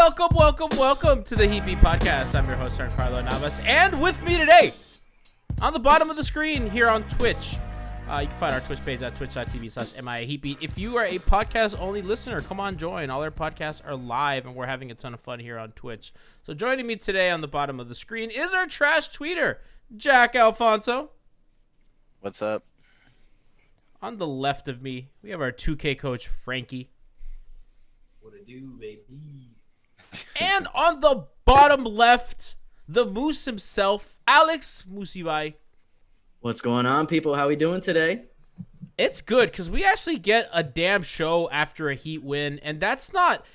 welcome to the Heat Beat Podcast. I'm your host, Giancarlo Navas, and with me today, on the bottom of the screen here on Twitch, you can find our Twitch page at twitch.tv/MIAHeatBeat. If you are a podcast-only listener, come on, join. All our podcasts are live, and we're having a ton of fun here on Twitch. So joining me today on the bottom of the screen is our trash tweeter, Jack Alfonso. What's up? On the left of me, we have our 2K coach, Franky. What it do, baby? And on the bottom left, the Moose himself, Alex Musibuy. What's going on, people? How we doing today? It's good because we actually get a damn show after a Heat win, and that's not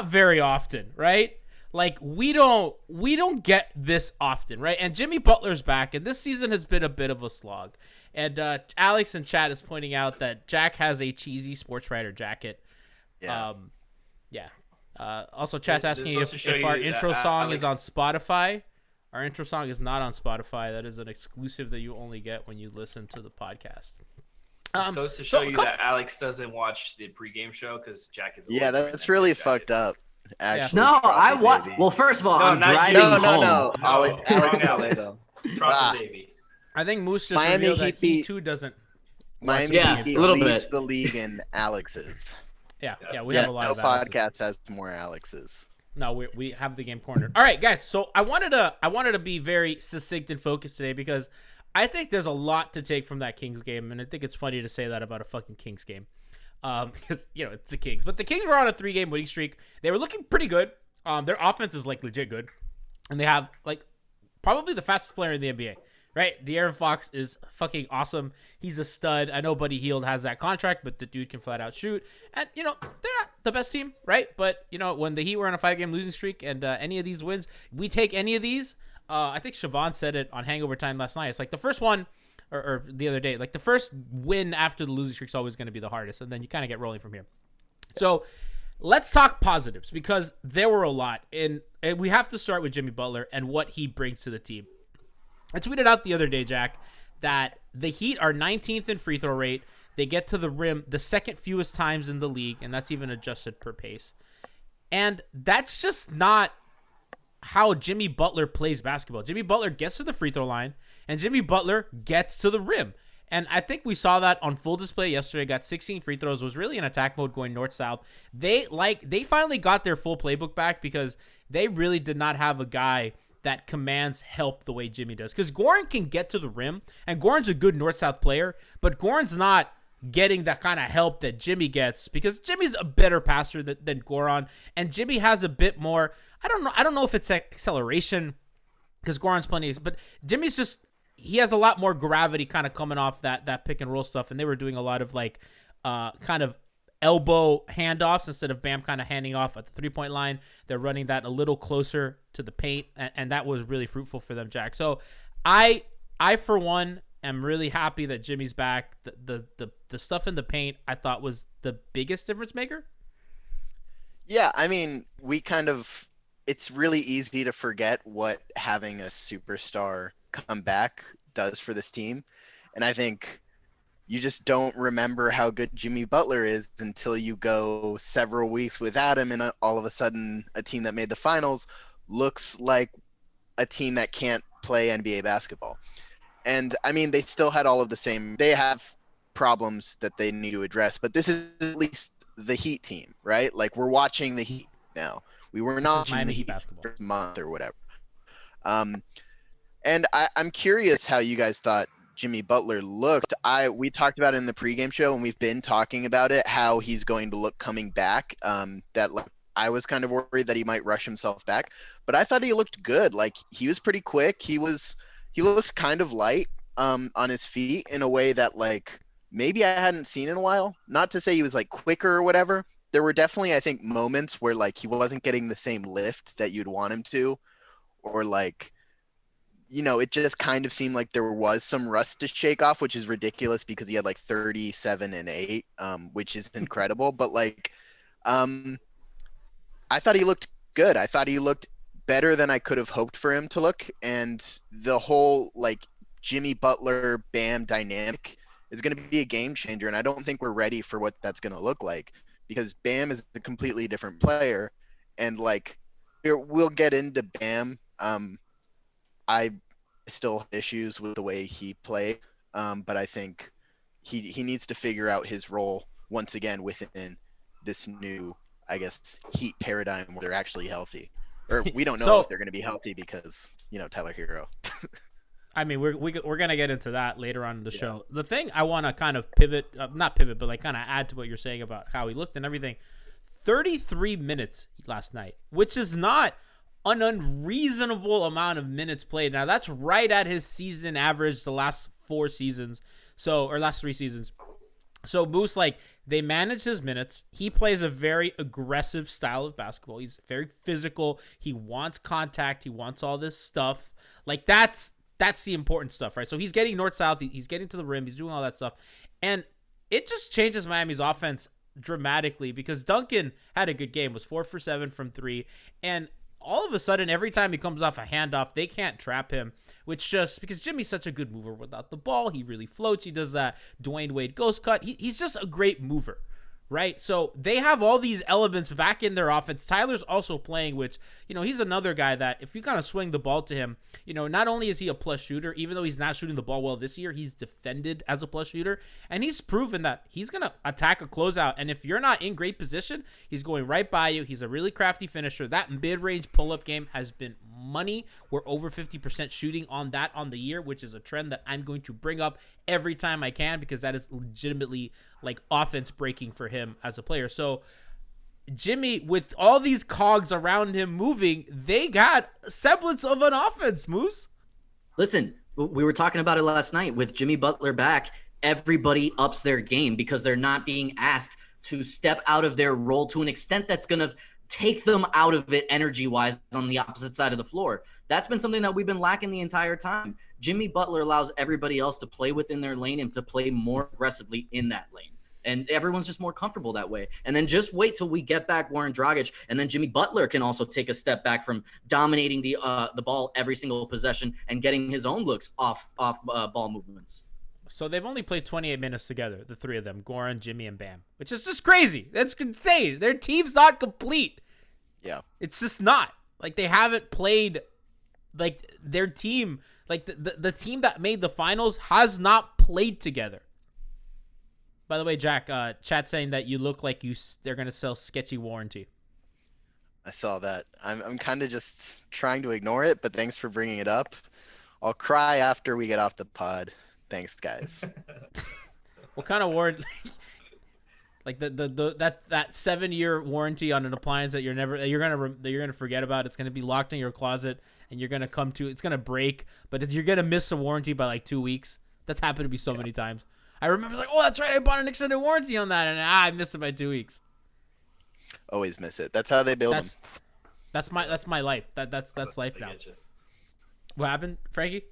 very often, right? Like we don't get this often, right? And Jimmy Butler's back, and this season has been a bit of a slog. And Alex in chat is pointing out that Jack has a cheesy sports writer jacket. Yeah. Also, chat's asking if our intro song is on Spotify. Our intro song is not on Spotify. That is an exclusive that you only get when you listen to the podcast. This goes to show you that Alex doesn't watch the pregame show because Jack is. Yeah, that's really fucked up. Actually, no, I watch. Well, first of all, I'm driving home. No. Alex. Trust baby. I think Moose just revealed that he too doesn't. Miami a little bit. The league in Alex's. Yeah, we have a lot of Alex's. Podcast has more Alex's. No, we have the game cornered. All right, guys. So I wanted to be very succinct and focused today because I think there's a lot to take from that Kings game, and I think it's funny to say that about a fucking Kings game, because it's the Kings. But the Kings were on a 3-game winning streak. They were looking pretty good. Their offense is like legit good, and they have like probably the fastest player in the NBA. Right, De'Aaron Fox is fucking awesome. He's a stud. I know Buddy Hield has that contract, but the dude can flat out shoot. And, they're not the best team, right? But, when the Heat were on a 5-game losing streak and any of these wins, we take any of these. I think Siobhan said it on Hangover Time last night. It's like the first one, or the other day, like the first win after the losing streak is always going to be the hardest. And then you kind of get rolling from here. So let's talk positives because there were a lot. And we have to start with Jimmy Butler and what he brings to the team. I tweeted out the other day, Jack, that the Heat are 19th in free throw rate. They get to the rim the second fewest times in the league, and that's even adjusted per pace. And that's just not how Jimmy Butler plays basketball. Jimmy Butler gets to the free throw line, and Jimmy Butler gets to the rim. And I think we saw that on full display yesterday. Got 16 free throws, was really in attack mode going north-south. They finally got their full playbook back because they really did not have a guy that commands help the way Jimmy does. Because Goran can get to the rim, and Goran's a good north-south player, but Goran's not getting that kind of help that Jimmy gets because Jimmy's a better passer than Goran, and Jimmy has a bit more, I don't know if it's acceleration because Goran's plenty, but Jimmy's just, he has a lot more gravity kind of coming off that pick and roll stuff, and they were doing a lot of like kind of elbow handoffs instead of Bam kind of handing off at the three-point line. They're running that a little closer to the paint, and that was really fruitful for them, Jack. So I for one am really happy that Jimmy's back. The stuff in the paint I thought was the biggest difference maker. Yeah, I mean, it's really easy to forget what having a superstar come back does for this team. And I think you just don't remember how good Jimmy Butler is until you go several weeks without him, and all of a sudden a team that made the finals looks like a team that can't play NBA basketball. And, I mean, they still had all of the same – they have problems that they need to address, but this is at least the Heat team, right? Like, we're watching the Heat now. We were not watching the Heat basketball month or whatever. And I'm curious how you guys thought Jimmy Butler looked. We talked about it in the pregame show, and we've been talking about it, how he's going to look coming back. I was kind of worried that he might rush himself back, but I thought he looked good. Like, he was pretty quick. He looked kind of light on his feet in a way that, like, maybe I hadn't seen in a while. Not to say he was like quicker or whatever. There were definitely, I think, moments where like he wasn't getting the same lift that you'd want him to, or like, it just kind of seemed like there was some rust to shake off, which is ridiculous because he had like 37 and 8, which is incredible. But like, I thought he looked good. I thought he looked better than I could have hoped for him to look. And the whole like Jimmy Butler Bam dynamic is going to be a game changer. And I don't think we're ready for what that's going to look like because Bam is a completely different player. And like, we'll get into Bam. I still have issues with the way he played, but I think he needs to figure out his role once again within this new, I guess, Heat paradigm where they're actually healthy. Or we don't know if they're going to be healthy because, Tyler Herro. I mean, we're going to get into that later on in the show. The thing I want to kind of pivot, not pivot, but like kind of add to what you're saying about how he looked and everything. 33 minutes last night, which is not an unreasonable amount of minutes played. Now, that's right at his season average the last 4 seasons. Or last 3 seasons. So Moose, like, they manage his minutes. He plays a very aggressive style of basketball. He's very physical. He wants contact. He wants all this stuff. Like, that's the important stuff, right? So he's getting north-south. He's getting to the rim. He's doing all that stuff. And it just changes Miami's offense dramatically because Duncan had a good game, was 4 for 7 from 3. And all of a sudden, every time he comes off a handoff, they can't trap him, which just because Jimmy's such a good mover without the ball. He really floats. He does that Dwayne Wade ghost cut. He's just a great mover, right? So they have all these elements back in their offense. Tyler's also playing, which, he's another guy that if you kind of swing the ball to him, not only is he a plus shooter, even though he's not shooting the ball well this year, he's defended as a plus shooter. And he's proven that he's going to attack a closeout. And if you're not in great position, he's going right by you. He's a really crafty finisher. That mid-range pull-up game has been money. We're over 50% shooting on that on the year, which is a trend that I'm going to bring up every time I can because that is legitimately like offense breaking for him as a player. So Jimmy, with all these cogs around him moving, they got a semblance of an offense, Moose. Listen, we were talking about it last night. With Jimmy Butler back, everybody ups their game because they're not being asked to step out of their role to an extent that's going to take them out of it energy-wise on the opposite side of the floor. That's been something that we've been lacking the entire time. Jimmy Butler allows everybody else to play within their lane and to play more aggressively in that lane. And everyone's just more comfortable that way. And then just wait till we get back Goran Dragic, and then Jimmy Butler can also take a step back from dominating the ball every single possession and getting his own looks off ball movements. So they've only played 28 minutes together, the 3 of them, Goran, Jimmy, and Bam, which is just crazy. That's insane. Their team's not complete. Yeah. It's just not. Like, they haven't played, like, their team, like, the team that made the finals has not played together. By the way, Jack, chat saying that you look like they're going to sell sketchy warranty. I saw that. I'm kind of just trying to ignore it, but thanks for bringing it up. I'll cry after we get off the pod. Thanks, guys. What kind of warranty? Like that 7-year warranty on an appliance that you're gonna forget about. It's gonna be locked in your closet, and you're gonna it's gonna break, but you're gonna miss a warranty by like 2 weeks. That's happened to me so many times. I remember like, oh, that's right, I bought an extended warranty on that, and I missed it by 2 weeks. Always miss it. That's how they build them. That's my life. That's life now. What happened, Frankie?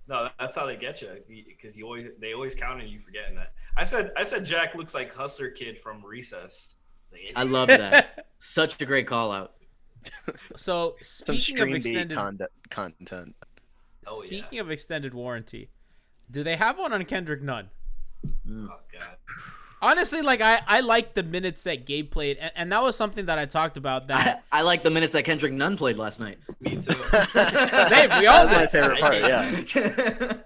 No, that's how they get you because they always count on you forgetting that. I said Jack looks like Hustler Kid from Recess. I love that. Such a great call out. So speaking of extended content. Speaking of extended warranty, do they have one on Kendrick Nunn? Oh God. Honestly, like I like the minutes that Gabe played, and that was something that I talked about. That I like the minutes that Kendrick Nunn played last night. Me too. Same, we all did. My favorite part, yeah.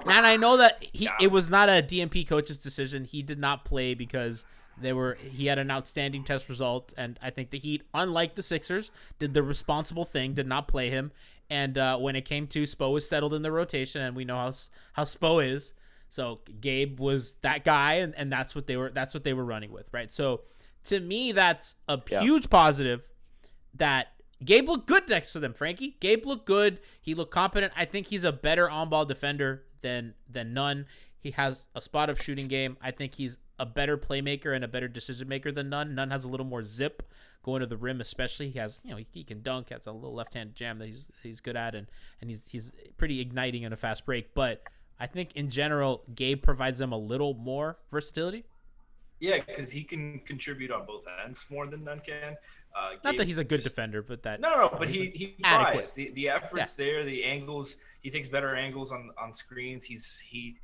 And I know that it was not a DMP coach's decision. He did not play because he had an outstanding test result, and I think the Heat, unlike the Sixers, did the responsible thing, did not play him. And when it came to Spo was settled in the rotation, and we know how Spo is. So Gabe was that guy, and that's what they were running with, right? So to me, that's a huge positive that Gabe looked good next to them, Frankie. Gabe looked good. He looked competent. I think he's a better on-ball defender than Nunn. He has a spot-up shooting game. I think he's a better playmaker and a better decision-maker than Nunn. Nunn has a little more zip going to the rim, especially. He has, he can dunk. Has a little left-hand jam that he's good at, and he's pretty igniting in a fast break. But I think in general, Gabe provides them a little more versatility. Yeah, because he can contribute on both ends more than Nunn can. Not that he's a good defender, but that but he tries. The effort's there, the angles. He takes better angles on screens. He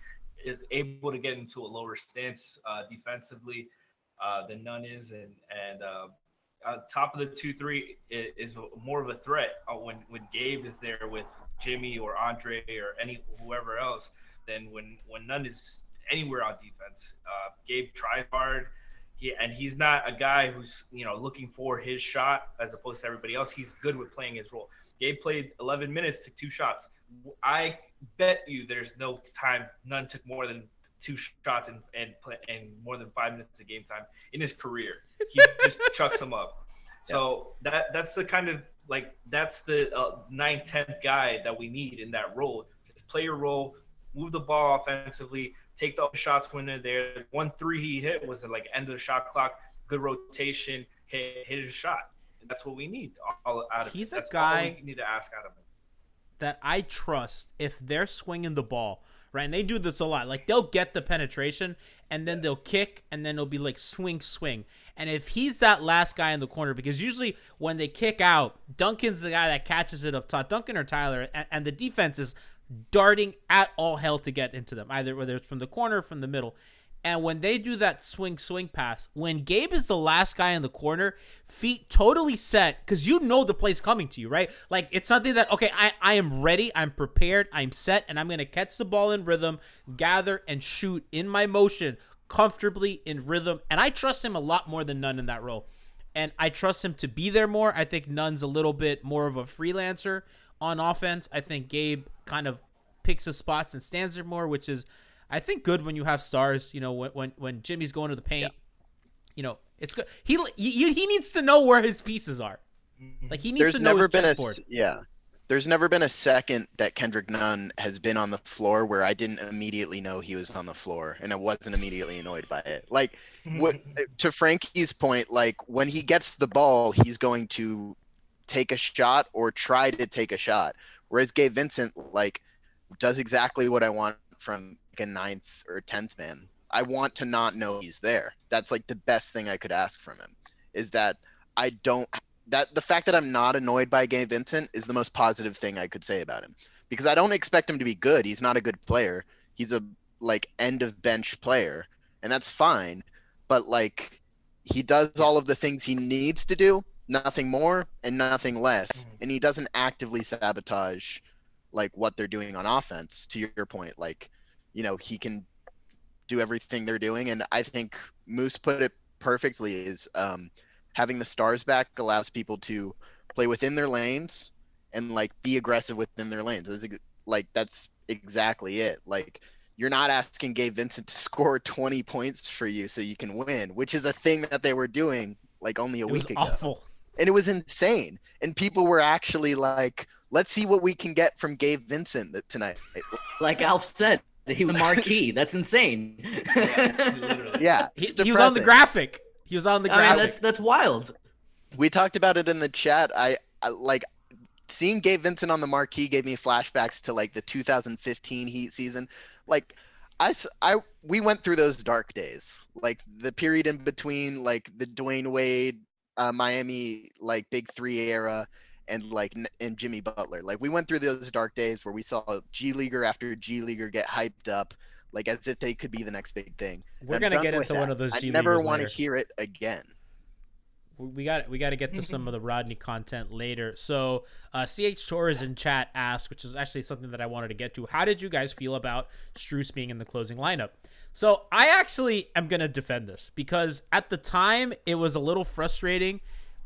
is able to get into a lower stance defensively than Nunn is, and top of the 2-3 is more of a threat when Gabe is there with Jimmy or Andre or whoever else than when none is anywhere on defense. Gabe tries hard. He's not a guy who's looking for his shot as opposed to everybody else. He's good with playing his role. Gabe played 11 minutes, took 2 shots. I bet you there's no time none took more than 2 shots and more than 5 minutes of game time in his career. He just chucks them up. So that's the kind of that's the 9th, 10th guy that we need in that role. Just play your role, move the ball offensively, take the shots when they're there. 1 3 he hit was at end of the shot clock, good rotation, hit his shot. That's what we need all out of him. He's a That's guy all we need to ask out of him. that I trust if they're swinging the ball, right? And they do this a lot. They'll get the penetration, and then they'll kick, and then it'll be swing. And if he's that last guy in the corner, because usually when they kick out, Duncan's the guy that catches it up top, Duncan or Tyler, and the defense is darting at all hell to get into them, either whether it's from the corner or from the middle. And when they do that swing pass, when Gabe is the last guy in the corner, feet totally set, because the play's coming to you, right? It's something that, okay, I am ready, I'm prepared, I'm set, and I'm going to catch the ball in rhythm, gather, and shoot in my motion, comfortably in rhythm. And I trust him a lot more than Nunn in that role. And I trust him to be there more. I think Nunn's a little bit more of a freelancer on offense. I think Gabe kind of picks his spots and stands there more, which is, I think, good when you have stars. When Jimmy's going to the paint, it's good. He needs to know where his pieces are. He needs to know his chessboard. There's never been a second that Kendrick Nunn has been on the floor where I didn't immediately know he was on the floor and I wasn't immediately annoyed by it. To Franky's point, when he gets the ball, he's going to take a shot or try to take a shot. Whereas Gabe Vincent, does exactly what I want from a 9th or 10th man. I want to not know he's there. That's the best thing I could ask from him, is that the fact that I'm not annoyed by Gabe Vincent is the most positive thing I could say about him, because I don't expect him to be good. He's not a good player. He's a end of bench player, and that's fine. But he does all of the things he needs to do, nothing more and nothing less. And he doesn't actively sabotage what they're doing on offense, to your point. He can do everything they're doing. And I think Moose put it perfectly, is having the stars back allows people to play within their lanes and be aggressive within their lanes. That's exactly it. You're not asking Gabe Vincent to score 20 points for you so you can win, which is a thing that they were doing only a week ago. Awful. And it was insane. And people were actually let's see what we can get from Gabe Vincent tonight. Like Alf said, he was marquee. That's insane. Yeah. He was on the graphic. He was on the graphic. That's wild. We talked about it in the chat. I seeing Gabe Vincent on the marquee gave me flashbacks to the 2015 Heat season. We went through those dark days, the period in between the Dwayne Wade, Miami Big 3 era, and Jimmy Butler. We went through those dark days where we saw G Leaguer after G Leaguer get hyped up as if they could be the next big thing. We're going to get into one of those G Leaguers. I never want to hear it again. We got to get to some of the Rodney content later. So CH Torres in chat asked, which is actually something that I wanted to get to, how did you guys feel about Strus being in the closing lineup? So I actually am going to defend this, because at the time it was a little frustrating,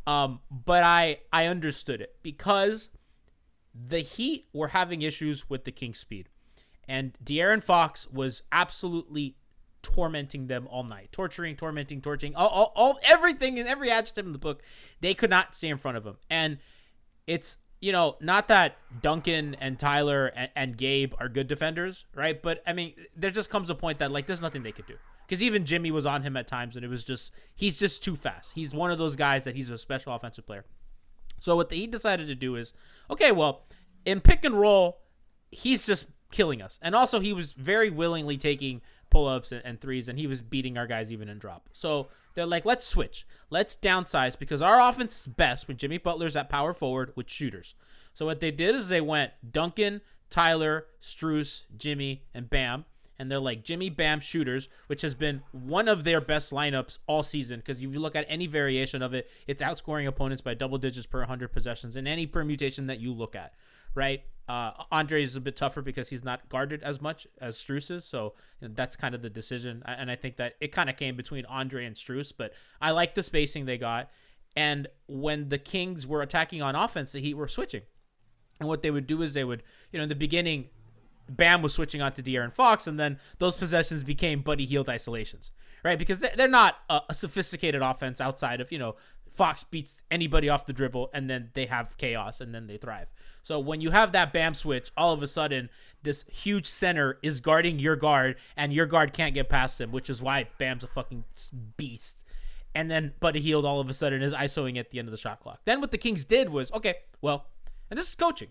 but I understood it, because the Heat were having issues with the Kings speed, and De'Aaron Fox was absolutely tormenting them all night, torturing, all everything in every adjective in the book. They could not stay in front of him. And it's, not that Duncan and Tyler and Gabe are good defenders, right? But I mean, there just comes a point that there's nothing they could do, because even Jimmy was on him at times, and it was just, he's just too fast. He's one of those guys that he's a special offensive player. So what the Heat decided to do is, okay, well, in pick and roll, he's just killing us. And also he was very willingly taking pull-ups and threes, and he was beating our guys even in drop. So they're let's switch. Let's downsize, because our offense is best when Jimmy Butler's at power forward with shooters. So what they did is they went Duncan, Tyler, Strus, Jimmy, and Bam. and they're like Jimmy Bam shooters, which has been one of their best lineups all season. Because if you look at any variation of it, it's outscoring opponents by double digits per 100 possessions in any permutation that you look at, right? Andre is a bit tougher because he's not guarded as much as Strus is, so that's kind of the decision. And I think that it kind of came between Andre and Strus, but I like the spacing they got. And when the Kings were attacking on offense, the Heat were switching. And what they would do is they would, in the beginning, Bam was switching on to De'Aaron Fox, and then those possessions became Buddy Hield isolations, right? Because they're not a sophisticated offense outside of, Fox beats anybody off the dribble, and then they have chaos, and then they thrive. So when you have that Bam switch, all of a sudden, this huge center is guarding your guard, and your guard can't get past him, which is why Bam's a fucking beast. And then Buddy Hield all of a sudden is ISOing at the end of the shot clock. Then what the Kings did was, okay, well, and this is coaching.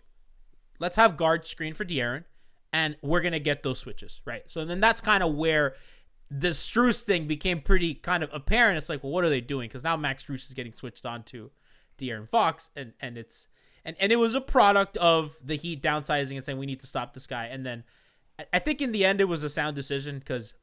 Let's have guard screen for De'Aaron, and we're going to get those switches, right? So then that's kind of where the Strus thing became pretty kind of apparent. It's like, well, what are they doing? Because now Max Strus is getting switched on to De'Aaron Fox, and it was a product of the Heat downsizing and saying we need to stop this guy. And then I think in the end it was a sound decision because,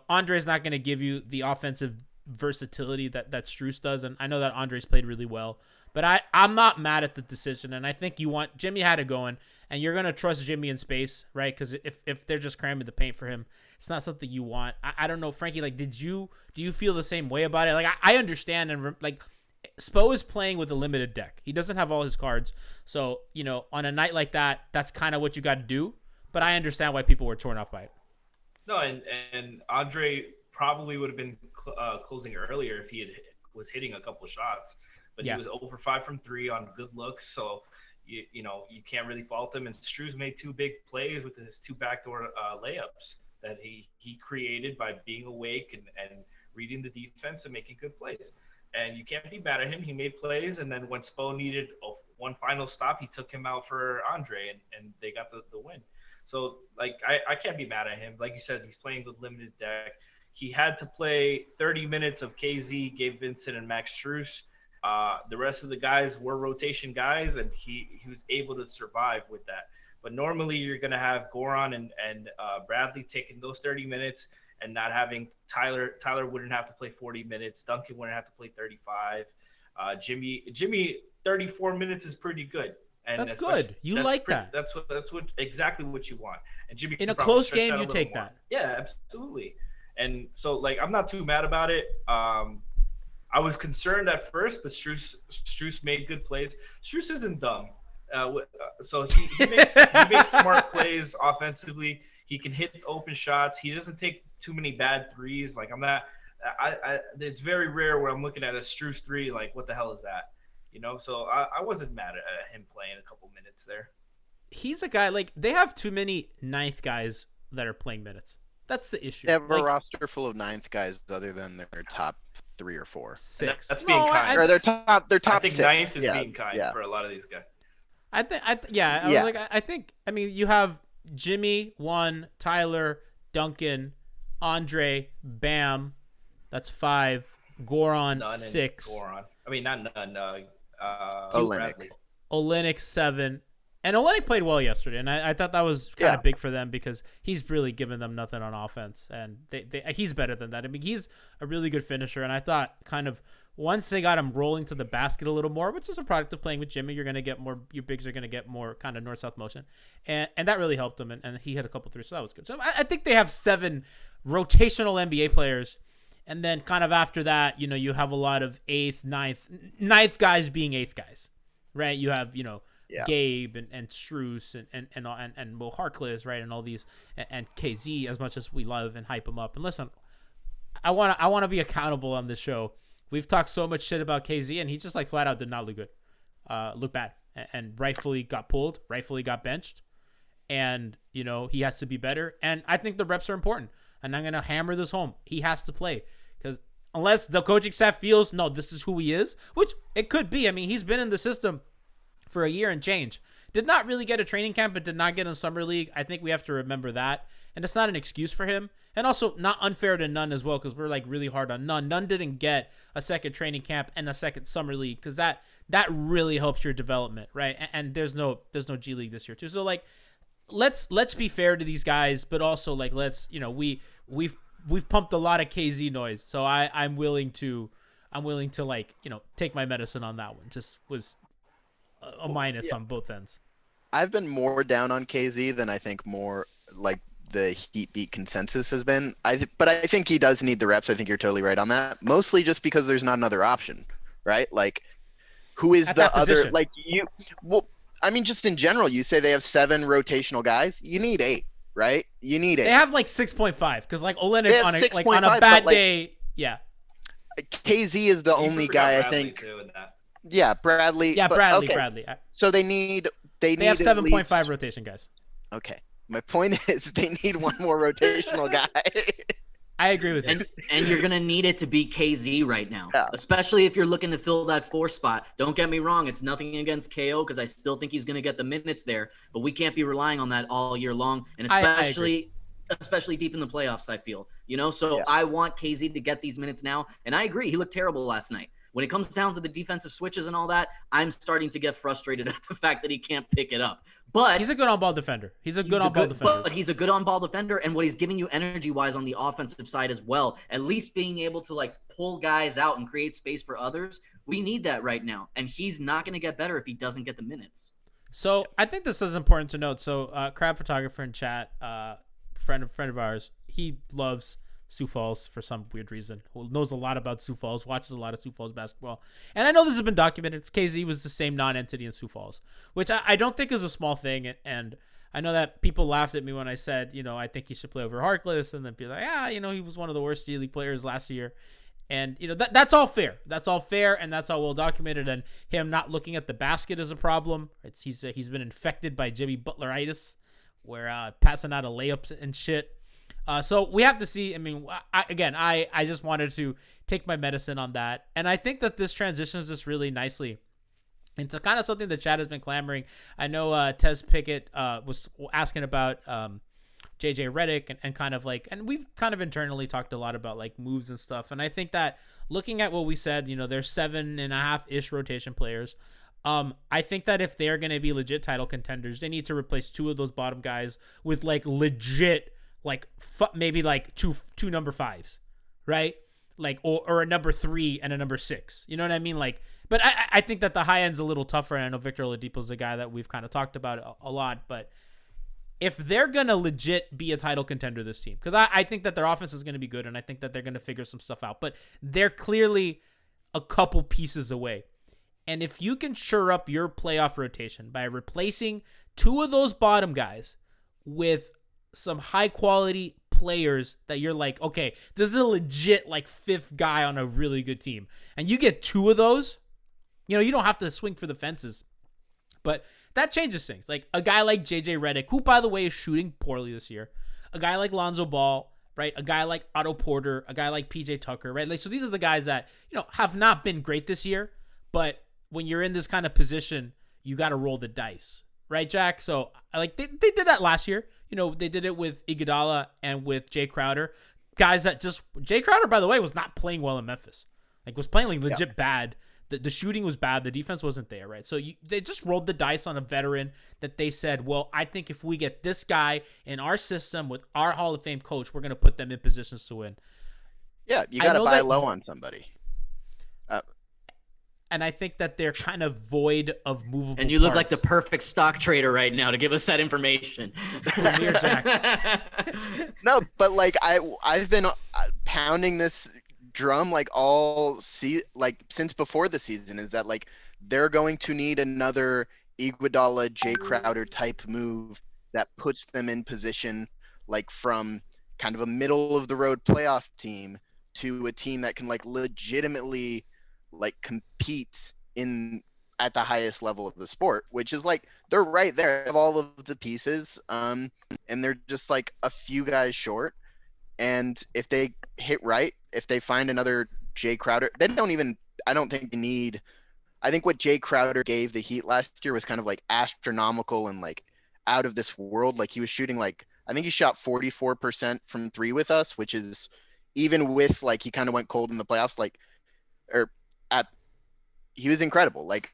Andre's not going to give you the offensive versatility that Strus does, and I know that Andre's played really well, but I'm not mad at the decision, and I think Jimmy had it going, and you're gonna trust Jimmy in space, right? Because if they're just cramming the paint for him, it's not something you want. I don't know, Franky, like, do you feel the same way about it? Like, I understand, and like, Spo is playing with a limited deck. He doesn't have all his cards, so on a night like that, that's kind of what you got to do. But I understand why people were torn off by it. No, and Andre probably would have been closing earlier if he was hitting a couple of shots, but he was 0 for 5 from 3 on good looks, so you can't really fault him. And Strus made 2 big plays with his 2 backdoor layups that he created by being awake and reading the defense and making good plays. And you can't be mad at him. He made plays, and then when Spo needed one final stop, he took him out for Andre, and they got the win. So, like, I can't be mad at him. Like you said, he's playing with limited deck. He had to play 30 minutes of KZ, Gabe Vincent, and Max Strus. The rest of the guys were rotation guys, and he was able to survive with that. But normally you're going to have Goran and Bradley taking those 30 minutes and not having Tyler. Tyler wouldn't have to play 40 minutes. Duncan wouldn't have to play 35. Jimmy 34 minutes is pretty good. And that's good. That. That's what exactly what you want. And Jimmy in a close game, you take that. Yeah, absolutely. And so, like, I'm not too mad about it. I was concerned at first, but Strus made good plays. Strus isn't dumb. So he makes smart plays offensively. He can hit open shots. He doesn't take too many bad threes. Like, it's very rare where I'm looking at a Strus 3, like, what the hell is that? So I wasn't mad at him playing a couple minutes there. He's a guy, like, they have too many ninth guys that are playing minutes. That's the issue. They have a roster full of ninth guys other than their top 3 or 4. 6. That's being kind. Or their top I think 6. ninth is being kind for a lot of these guys. I mean, you have Jimmy 1, Tyler, Duncan, Andre, Bam. That's 5. Goran 6. Goran. I mean, not none. Olynyk 7. And Olynyk played well yesterday, and I thought that was kind of big for them because he's really given them nothing on offense, and he's better than that. I mean, he's a really good finisher, and I thought kind of once they got him rolling to the basket a little more, which is a product of playing with Jimmy, you're going to get more, your bigs are going to get more kind of north-south motion, and that really helped him, and he had a couple threes, so that was good. So I think they have 7 rotational NBA players, and then kind of after that, you have a lot of 8th, 9th guys being 8th guys, right? You have, Gabe and Strus and Mo Harkless, right, and all these, and KZ, as much as we love and hype him up. And listen, I want to be accountable on this show. We've talked so much shit about KZ, and he just like flat out did not look good, look bad, and rightfully got pulled, rightfully got benched, and he has to be better. And I think the reps are important, and I'm gonna hammer this home. He has to play because unless the coaching staff feels no, this is who he is, which it could be. I mean, he's been in the system for a year and change. Did not really get a training camp, but did not get in summer league. I think we have to remember that. And it's not an excuse for him. And also not unfair to Nunn as well, because we're like really hard on Nunn. Nunn didn't get a second training camp and a second summer league, because that really helps your development, right? And there's no G League this year too. So like let's be fair to these guys, but also like let's we've pumped a lot of KZ noise, so I'm willing to like take my medicine on that one. Just was a minus on both ends. I've been more down on KZ than I think more like the Heat beat consensus has been. But I think he does need the reps. I think you're totally right on that. Mostly just because there's not another option, right? Like, who is the other? Like well, I mean, just in general, you say they have 7 rotational guys. You need 8, right? You need 8. They have like 6.5 because like Olenek on a bad day, yeah. KZ is the only guy I think. Yeah, Bradley. Yeah, Bradley. So they have 7.5 rotation guys. Okay. My point is they need one more rotational guy. I agree with you. And you're going to need it to be KZ right now, especially if you're looking to fill that 4 spot. Don't get me wrong. It's nothing against KO because I still think he's going to get the minutes there, but we can't be relying on that all year long. And especially deep in the playoffs, I feel, so I want KZ to get these minutes now. And I agree. He looked terrible last night. When it comes down to the defensive switches and all that, I'm starting to get frustrated at the fact that he can't pick it up. But he's a good on-ball defender. But he's a good on-ball defender, and what he's giving you energy-wise on the offensive side as well, at least being able to like pull guys out and create space for others, we need that right now. And he's not going to get better if he doesn't get the minutes. So I think this is important to note. So Crab Photographer in chat, friend of ours, he loves Sioux Falls for some weird reason. Who knows a lot about Sioux Falls, watches a lot of Sioux Falls basketball. And I know this has been documented. KZ was the same non-entity in Sioux Falls, which I don't think is a small thing. And I know that people laughed at me when I said, I think he should play over Harkless, and then be like, he was one of the worst D-League players last year. And, that's all fair. That's all fair, and that's all well documented. And him not looking at the basket is a problem. He's been infected by Jimmy Butleritis, where passing out of layups and shit. So we have to see. I mean, I just wanted to take my medicine on that. And I think that this transitions this really nicely into kind of something that Chad has been clamoring. I know Tez Pickett was asking about JJ Redick and kind of like, and we've kind of internally talked a lot about like moves and stuff. And I think that looking at what we said, there's 7.5-ish rotation players. I think that if they're going to be legit title contenders, they need to replace 2 of those bottom guys with like legit, like maybe like two number 5s, right? Like or a number 3 and a number 6. You know what I mean? Like, but I think that the high end's a little tougher. And I know Victor Oladipo's a guy that we've kind of talked about a lot. But if they're gonna legit be a title contender, this team, because I think that their offense is gonna be good, and I think that they're gonna figure some stuff out. But they're clearly a couple pieces away. And if you can shore up your playoff rotation by replacing 2 of those bottom guys with some high quality players that you're like, okay, this is a legit like 5th guy on a really good team, and you get 2 of those, you don't have to swing for the fences, but that changes things. Like a guy like JJ Redick, who by the way is shooting poorly this year, a guy like Lonzo Ball, right? A guy like Otto Porter, a guy like PJ Tucker, right? Like, so these are the guys that, have not been great this year, but when you're in this kind of position, you got to roll the dice, right, Jack? So like they did that last year. They did it with Iguodala and with Jay Crowder. Guys that just... Jay Crowder, by the way, was not playing well in Memphis. Like, was playing like legit bad. The shooting was bad. The defense wasn't there, right? So they just rolled the dice on a veteran that they said, well, I think if we get this guy in our system with our Hall of Fame coach, we're going to put them in positions to win. Yeah, you got to buy low on somebody. And I think that they're kind of void of movable And you look like the perfect stock trader right now to give us that information. Weird, Jack. No, but like I've been pounding this drum like since before the season, is that like they're going to need another Iguodala, Jay Crowder type move that puts them in position like from kind of a middle of the road playoff team to a team that can like legitimately like compete at the highest level of the sport, which is like they're right there. They have all of the pieces, and they're just like a few guys short. And if they hit right, if they find another Jay Crowder, I don't think they need. I think what Jay Crowder gave the Heat last year was kind of like astronomical and like out of this world. Like he was shooting I think he shot 44% from 3 with us, which is even with like he kind of went cold in the playoffs. He was incredible. Like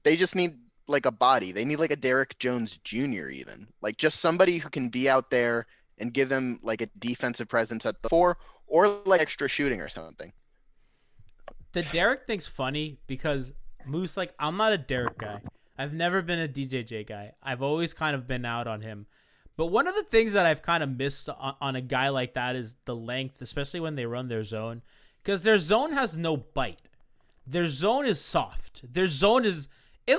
they just need like a body. They need like a Derrick Jones Jr. even. Like just somebody who can be out there and give them like a defensive presence at the 4 or like extra shooting or something. The Derrick thing's funny because Moose, like, I'm not a Derrick guy. I've never been a DJJ guy. I've always kind of been out on him. But one of the things that I've kind of missed on a guy like that is the length, especially when they run their zone. Because their zone has no bite. Their zone is soft. Their zone is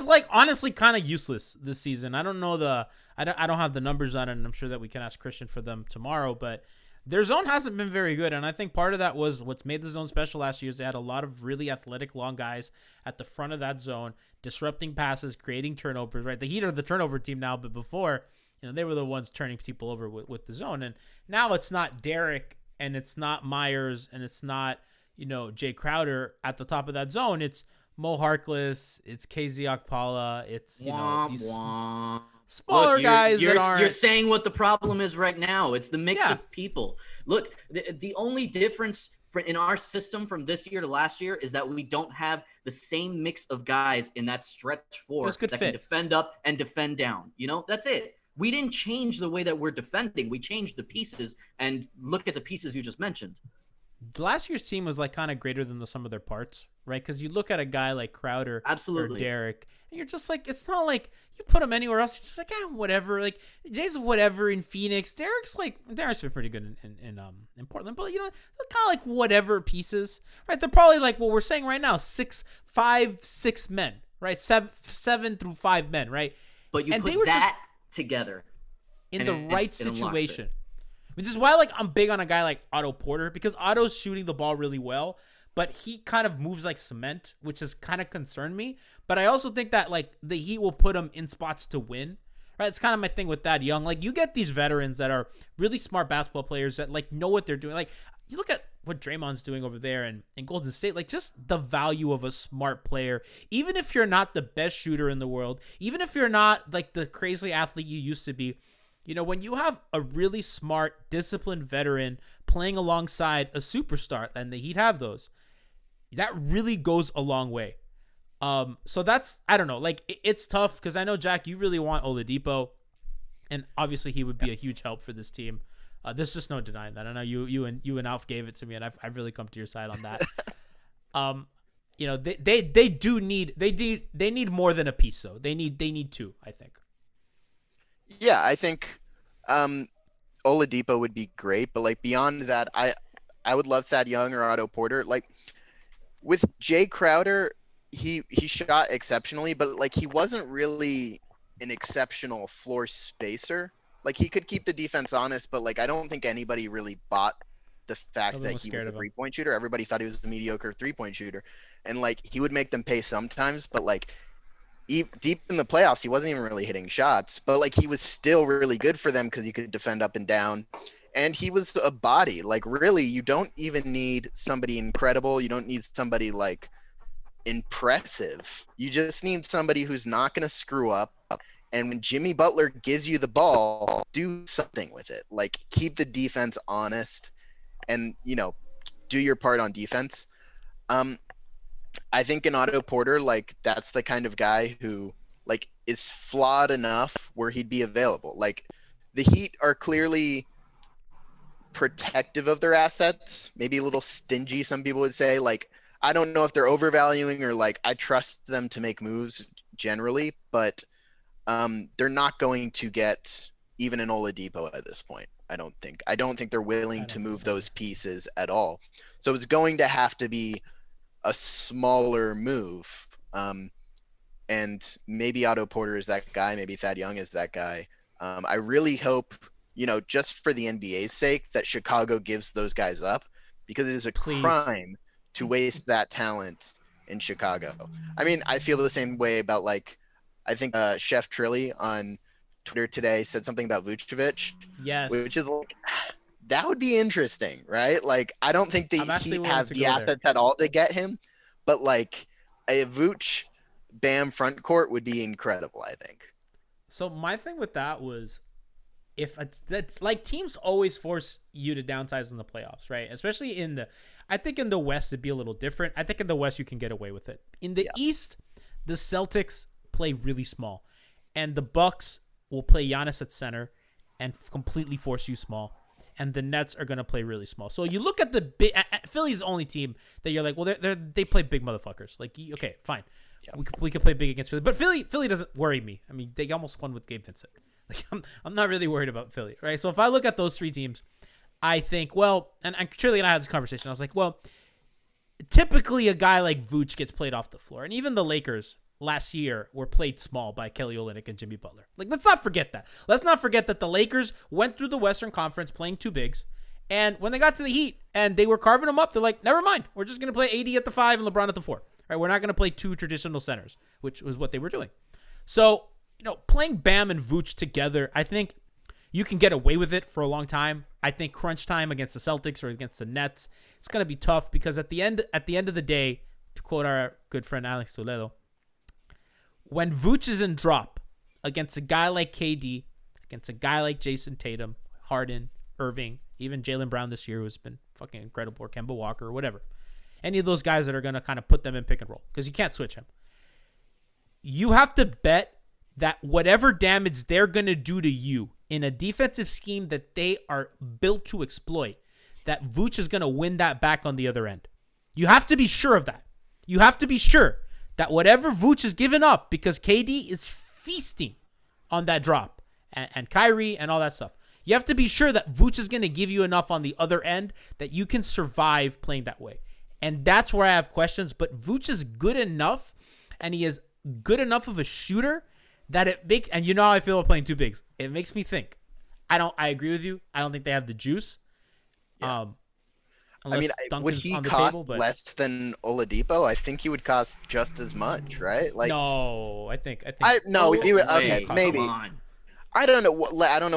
like honestly kind of useless this season. I don't know I don't have the numbers on it, and I'm sure that we can ask Christian for them tomorrow, but their zone hasn't been very good, and I think part of that was what's made the zone special last year is they had a lot of really athletic long guys at the front of that zone, disrupting passes, creating turnovers, right? The Heat are the turnover team now, but before, they were the ones turning people over with the zone, and now it's not Derrick, and it's not Myers, and it's not, Jay Crowder at the top of that zone. It's Mo Harkless, it's KZ Okpala, it's, these smaller guys that aren't. You're saying what the problem is right now. It's the mix of people. Look, the only difference in our system from this year to last year is that we don't have the same mix of guys in that stretch 4 that can defend up and defend down. That's it. We didn't change the way that we're defending. We changed the pieces, and look at the pieces you just mentioned. Last year's team was like kind of greater than the sum of their parts, right? Because you look at a guy like Crowder or Derrick, and you're just like, it's not like you put him anywhere else. You're just like, whatever. Like Jay's whatever in Phoenix. Derrick's been pretty good in Portland, but they're kind of like whatever pieces, right? They're probably like what we're saying right now, 6 men, right? 7 through 5 men, right? But you put that together in the right situation. Which is why, I'm big on a guy like Otto Porter, because Otto's shooting the ball really well, but he kind of moves like cement, which has kind of concerned me. But I also think that, the Heat will put him in spots to win, right? It's kind of my thing with Thad Young. You get these veterans that are really smart basketball players that, know what they're doing. You look at what Draymond's doing over there in Golden State, just the value of a smart player. Even if you're not the best shooter in the world, even if you're not, the crazy athlete you used to be, when you have a really smart, disciplined veteran playing alongside a superstar, and the Heat have those, that really goes a long way. So that's, I don't know, it's tough because I know, Jack, you really want Oladipo, and obviously he would be a huge help for this team. There's just no denying that. I know you and Alf gave it to me, and I've really come to your side on that. They need more than a piece though. They need 2, I think. Yeah, I think Oladipo would be great, but beyond that, I would love Thad Young or Otto Porter. With Jay Crowder, he shot exceptionally, but he wasn't really an exceptional floor spacer. He could keep the defense honest, but I don't think anybody really bought the fact that he was a 3-point shooter. Everybody thought he was a mediocre 3-point shooter, and he would make them pay sometimes, but deep in the playoffs, he wasn't even really hitting shots, but he was still really good for them because he could defend up and down, and he was a body. Really, you don't even need somebody incredible. You don't need somebody impressive. You just need somebody who's not going to screw up. And when Jimmy Butler gives you the ball, do something with it. Keep the defense honest, and do your part on defense. I think in Otto Porter, that's the kind of guy who is flawed enough where he'd be available. The Heat are clearly protective of their assets, maybe a little stingy, some people would say. I don't know if they're overvaluing or I trust them to make moves generally, but they're not going to get even an Oladipo at this point. I don't think they're willing to move those pieces at all. So it's going to have to be a smaller move, and maybe Otto Porter is that guy, maybe Thad Young is that guy. I really hope, just for the NBA's sake, that Chicago gives those guys up, because it is a crime to waste that talent in Chicago. I mean, I feel the same way about I think Chef Trilly on Twitter today said something about Vucevic, which is that would be interesting, right? I don't think the Heat have the assets at all to get him, but a Vooch Bam front court would be incredible, I think. So my thing with that was, that's teams always force you to downsize in the playoffs, right? Especially I think in the West it'd be a little different. I think in the West you can get away with it. In the East, the Celtics play really small. And the Bucks will play Giannis at center and completely force you small. And the Nets are going to play really small. So you look at the big Philly's the only team that you're like, well, they play big motherfuckers. Like, okay, fine. Yeah. We could play big against Philly. But Philly doesn't worry me. I mean, they almost won with Gabe Vincent. Like, I'm not really worried about Philly, right? So if I look at those three teams, I think, well, and Shirley and I had this conversation. I was like, well, typically a guy like Vooch gets played off the floor. And even the Lakers last year were played small by Kelly Olynyk and Jimmy Butler. Like, let's not forget that. Let's not forget that the Lakers went through the Western Conference playing two bigs. And when they got to the Heat and they were carving them up, they're like, never mind. We're just going to play AD at the 5 and LeBron at the 4. Right? We're not going to play two traditional centers, which was what they were doing. So, playing Bam and Vooch together, I think you can get away with it for a long time. I think crunch time against the Celtics or against the Nets, it's going to be tough because at the end of the day, to quote our good friend Alex Toledo, when Vooch is in drop against a guy like KD, against a guy like Jason Tatum, Harden, Irving, even Jaylen Brown this year, who's been fucking incredible, or Kemba Walker, or whatever, any of those guys that are going to kind of put them in pick and roll because you can't switch him. You have to bet that whatever damage they're going to do to you in a defensive scheme that they are built to exploit, that Vooch is going to win that back on the other end. You have to be sure of that. You have to be sure that whatever Vooch is giving up, because KD is feasting on that drop, and Kyrie and all that stuff, you have to be sure that Vooch is going to give you enough on the other end that you can survive playing that way. And that's where I have questions. But Vooch is good enough, and he is good enough of a shooter that it makes, and you know how I feel about playing two bigs. It makes me think. I agree with you. I don't think they have the juice. Yeah. Would he cost less than Oladipo? I think he would cost just as much, right? Like, no, I think. No, he would. Okay, maybe. Come on. I don't know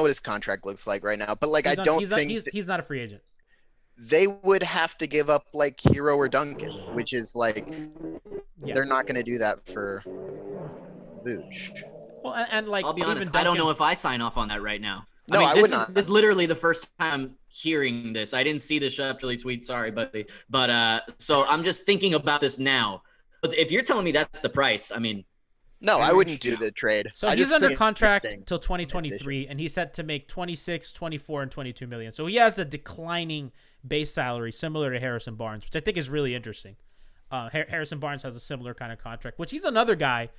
what his contract looks like right now, but like he's not a free agent. They would have to give up like Herro or Duncan, which is like they're not going to do that for Vooch. Well, and like I'll be honest, I don't know if I sign off on that right now. No, I would not. This is literally the first time hearing this. I didn't see the Shep really tweet. Sorry, buddy. But so I'm just thinking about this now. But if you're telling me that's the price, I mean, no, I wouldn't do the trade. So he's under contract till 2023, and he's set to make 26, 24, and 22 million. So he has a declining base salary similar to Harrison Barnes, which I think is really interesting. Harrison Barnes has a similar kind of contract, which he's another guy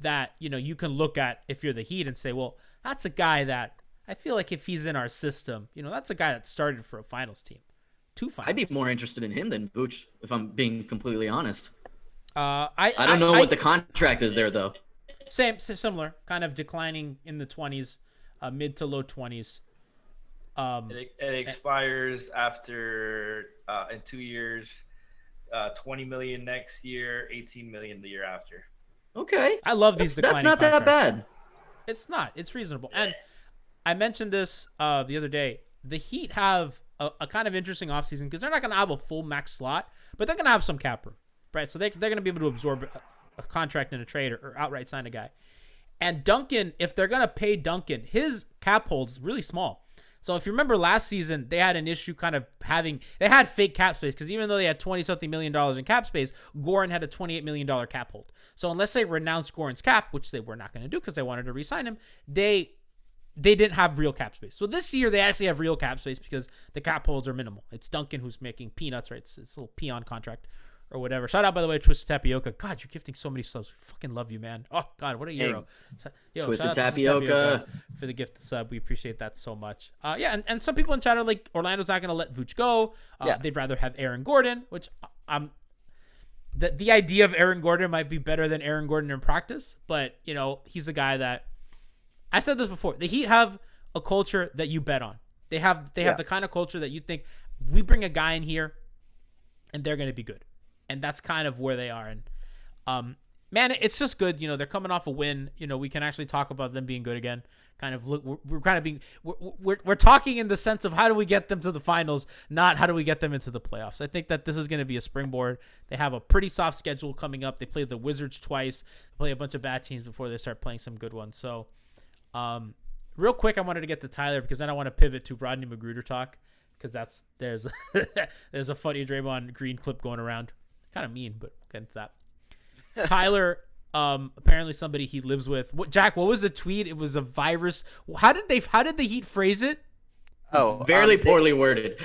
that you can look at if you're the Heat and say, well, that's a guy that I feel like if he's in our system, that's a guy that started for a finals team, 2 finals. I'd be more interested in him than Vooch, if I'm being completely honest. I don't know what the contract is there though. Similar, kind of declining in the 20s, mid to low 20s. It expires after in 2 years, 20 million next year, 18 million the year after. Okay, I love these declining contracts. That's not that bad. It's not. It's reasonable. And I mentioned this the other day. The Heat have a kind of interesting offseason because they're not going to have a full max slot, but they're going to have some cap room, right? So they're going to be able to absorb a contract in a trade or outright sign a guy. And Duncan, if they're going to pay Duncan, his cap hold's really small. So if you remember last season, they had an issue they had fake cap space because even though they had $20-something million in cap space, Goran had a $28 million cap hold. So unless they renounced Goran's cap, which they were not going to do because they wanted to re-sign him, they didn't have real cap space. So this year they actually have real cap space because the cap holds are minimal. It's Duncan who's making peanuts, right? It's a little peon contract or whatever. Shout out, by the way, Twisted Tapioca. God, you're gifting so many subs. Fucking love you, man. Oh, God, what a hero. Twisted Tapioca for the gift sub. We appreciate that so much. And some people in chat are like, Orlando's not going to let Vooch go. They'd rather have Aaron Gordon, which the idea of Aaron Gordon might be better than Aaron Gordon in practice, but, he's a guy that, I said this before, the Heat have a culture that you bet on. They have the kind of culture that you think, we bring a guy in here and they're going to be good. And that's kind of where they are. And, man, it's just good. They're coming off a win. We can actually talk about them being good again. Kind of look, we're kind of being, we're talking in the sense of how do we get them to the finals, not how do we get them into the playoffs. I think that this is going to be a springboard. They have a pretty soft schedule coming up. They play the Wizards twice, play a bunch of bad teams before they start playing some good ones. So, real quick, I wanted to get to Tyler because then I want to pivot to Rodney Magruder talk because there's a funny Draymond Green clip going around. Kind of mean, but we'll get into that. Tyler, Apparently somebody he lives with. Jack, what was the tweet? It was a virus. How did the Heat phrase it? Oh, Very poorly worded.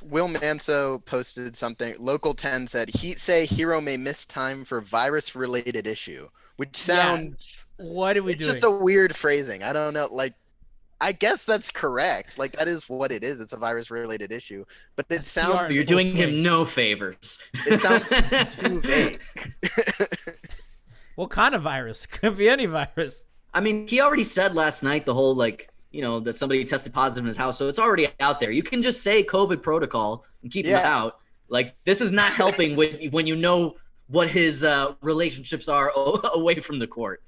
Will Manso posted something. Local 10 said, Heat say Herro may miss time for virus-related issue, which sounds... What are we doing? Just a weird phrasing. I don't know. Like, I guess that's correct. Like, that is what it is. It's a virus-related issue. But it sounds... You're doing him no favors. It sounds too vague. What kind of virus? Could be any virus. I mean, he already said last night the whole, like, you know, that somebody tested positive in his house. So it's already out there. You can just say COVID protocol and keep him out. Like, this is not helping when you know what his relationships are away from the court.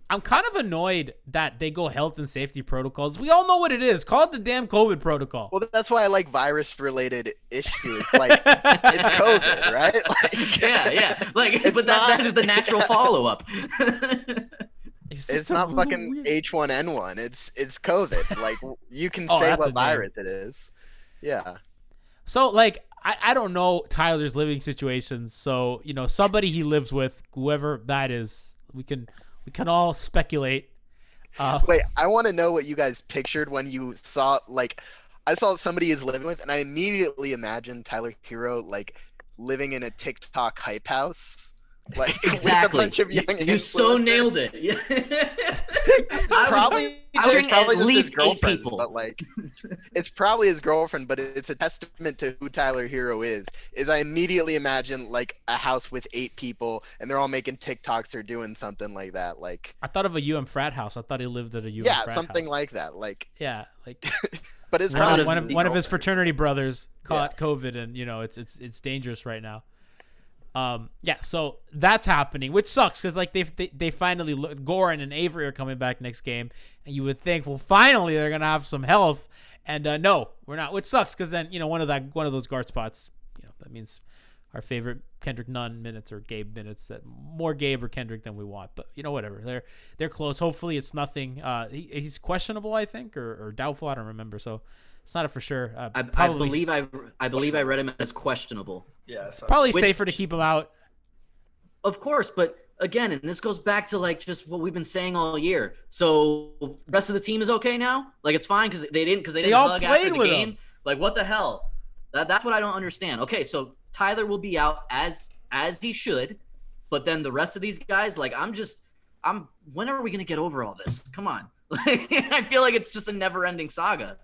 I'm kind of annoyed that they go health and safety protocols. We all know what it is. Call it the damn COVID protocol. Well, that's why I like virus-related issues. Like, it's COVID, right? Like, yeah. Like, but that is the natural follow-up. It's not fucking weird. H1N1. It's COVID. Like, you can say what virus it is. Yeah. So, like, I don't know Tyler's living situations. So, you know, somebody he lives with, whoever that is, we can all speculate. Wait, I want to know what you guys pictured when you saw, like, I saw somebody he's living with, and I immediately imagined Tyler Herro, like, living in a TikTok hype house. Like, exactly. With a bunch of young you so nailed it. Yeah. I was at least 8 people. But, like, it's probably his girlfriend, but it's a testament to who Tyler Herro is I immediately imagine, like, a house with 8 people, and they're all making TikToks or doing something like that. Like, I thought of a UM frat house. I thought he lived at a UM frat house. Yeah, something like that. Like, yeah, like, but it's probably one of his fraternity brothers caught COVID, and, you know, it's dangerous right now. So that's happening, which sucks because, like, they finally Goran and Avery are coming back next game, and you would think, well, finally they're gonna have some health, and no, we're not, which sucks because then, you know, one of those guard spots, you know, that means our favorite Kendrick Nunn minutes or Gabe minutes, that more Gabe or Kendrick than we want, but, you know, whatever, they're close. Hopefully it's nothing. He's questionable, I think, or doubtful. I don't remember, so it's not a for sure. I believe I read him as questionable. Yeah, probably safer to keep him out. Of course, but again, and this goes back to, like, just what we've been saying all year. So the rest of the team is okay now. Like, it's fine because they didn't all hug played after the with game. him. Like, what the hell? That's what I don't understand. Okay, so Tyler will be out as he should, but then the rest of these guys, like, when are we gonna get over all this? Come on. Like, I feel like it's just a never-ending saga.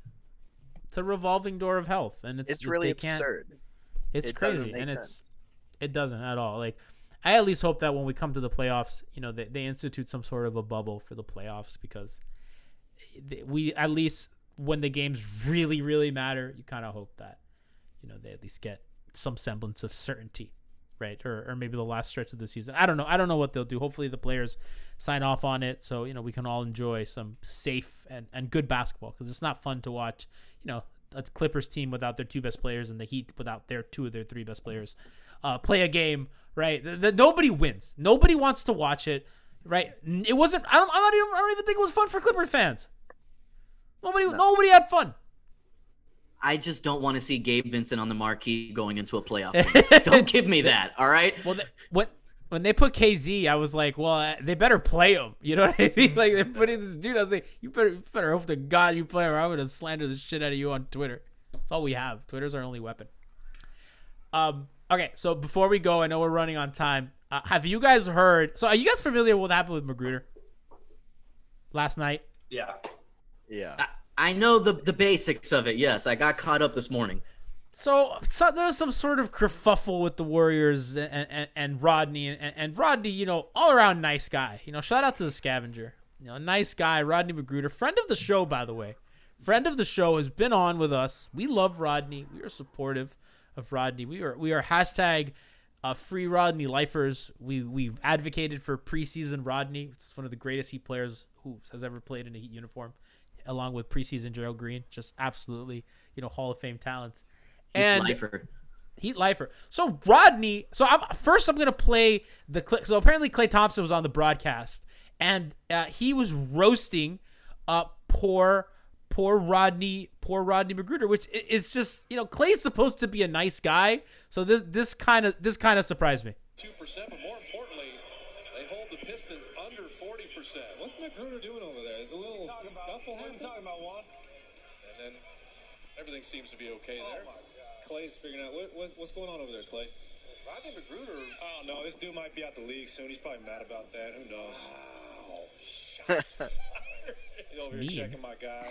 It's a revolving door of health, and it's really absurd. It's crazy, and it doesn't at all. Like, I at least hope that when we come to the playoffs, you know, they institute some sort of a bubble for the playoffs, because we, at least when the games really, really matter, you kind of hope that, you know, they at least get some semblance of certainty, right? Or maybe the last stretch of the season. I don't know what they'll do. Hopefully the players sign off on it, so, you know, we can all enjoy some safe and good basketball, because it's not fun to watch, you know, a Clippers team without their 2 best players and the Heat without their 2 of their 3 best players play a game, right? Nobody wins. Nobody wants to watch it, right? It wasn't. I don't even think it was fun for Clippers fans. Nobody had fun. I just don't want to see Gabe Vincent on the marquee going into a playoff game. Don't give me that, all right? Well, when they put KZ, I was like, well, they better play him. You know what I mean? Like, they're putting this dude. I was like, you better hope to God you play him, or I'm gonna slander the shit out of you on Twitter. That's all we have. Twitter's our only weapon. Okay, so before we go, I know we're running on time. Have you guys heard? So, are you guys familiar with what happened with McGruder last night? Yeah. I know the basics of it. Yes, I got caught up this morning. So there was some sort of kerfuffle with the Warriors and Rodney, and Rodney, you know, all around nice guy. You know, shout out to the scavenger. You know, nice guy, Rodney Magruder, friend of the show, by the way. Friend of the show, has been on with us. We love Rodney. We are supportive of Rodney. We are hashtag free Rodney lifers. We've advocated for preseason Rodney. It's one of the greatest Heat players who has ever played in a Heat uniform, along with preseason Gerald Green. Just absolutely, you know, Hall of Fame talents. Heat lifer. So Rodney. So I'm gonna play the clip. So apparently Klay Thompson was on the broadcast, and he was roasting poor Rodney Magruder, which is just, you know, Klay's supposed to be a nice guy. So this kind of surprised me. but more importantly, they hold the Pistons under 40%. What's McGruder doing over there? Is a little scuffle happening? What are you talking about, Juan? And then everything seems to be okay there. Clay's figuring out what's going on over there, Clay. Rodney Magruder. Oh no, this dude might be out the league soon. He's probably mad about that. Who knows? Wow, shots fired. He's over here checking my guy.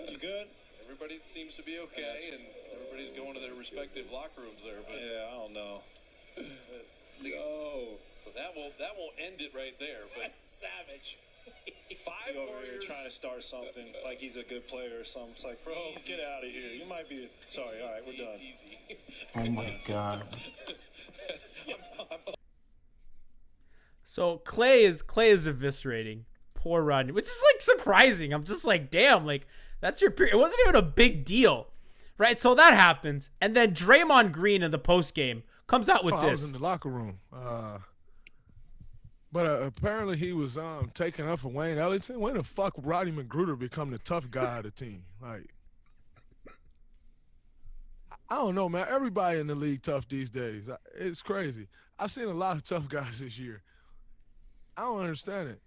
You good? Everybody seems to be okay, and everybody's going to their respective locker rooms there. But yeah, I don't know. No. So that won't end it right there. But that's savage. 5 over here trying to start something like he's a good player or something. It's like, bro, get out of here. You might be. Sorry. All right, we're done. Easy. Oh my God. So Clay is eviscerating poor Rodney, which is like surprising. I'm just like, damn, like that's your period. It wasn't even a big deal, right? So that happens, and then Draymond Green in the post game comes out with this. I was in the locker room, but apparently he was taking up for Wayne Ellington. When the fuck Rodney Magruder become the tough guy of the team? Like, I don't know, man. Everybody in the league tough these days. It's crazy. I've seen a lot of tough guys this year. I don't understand it.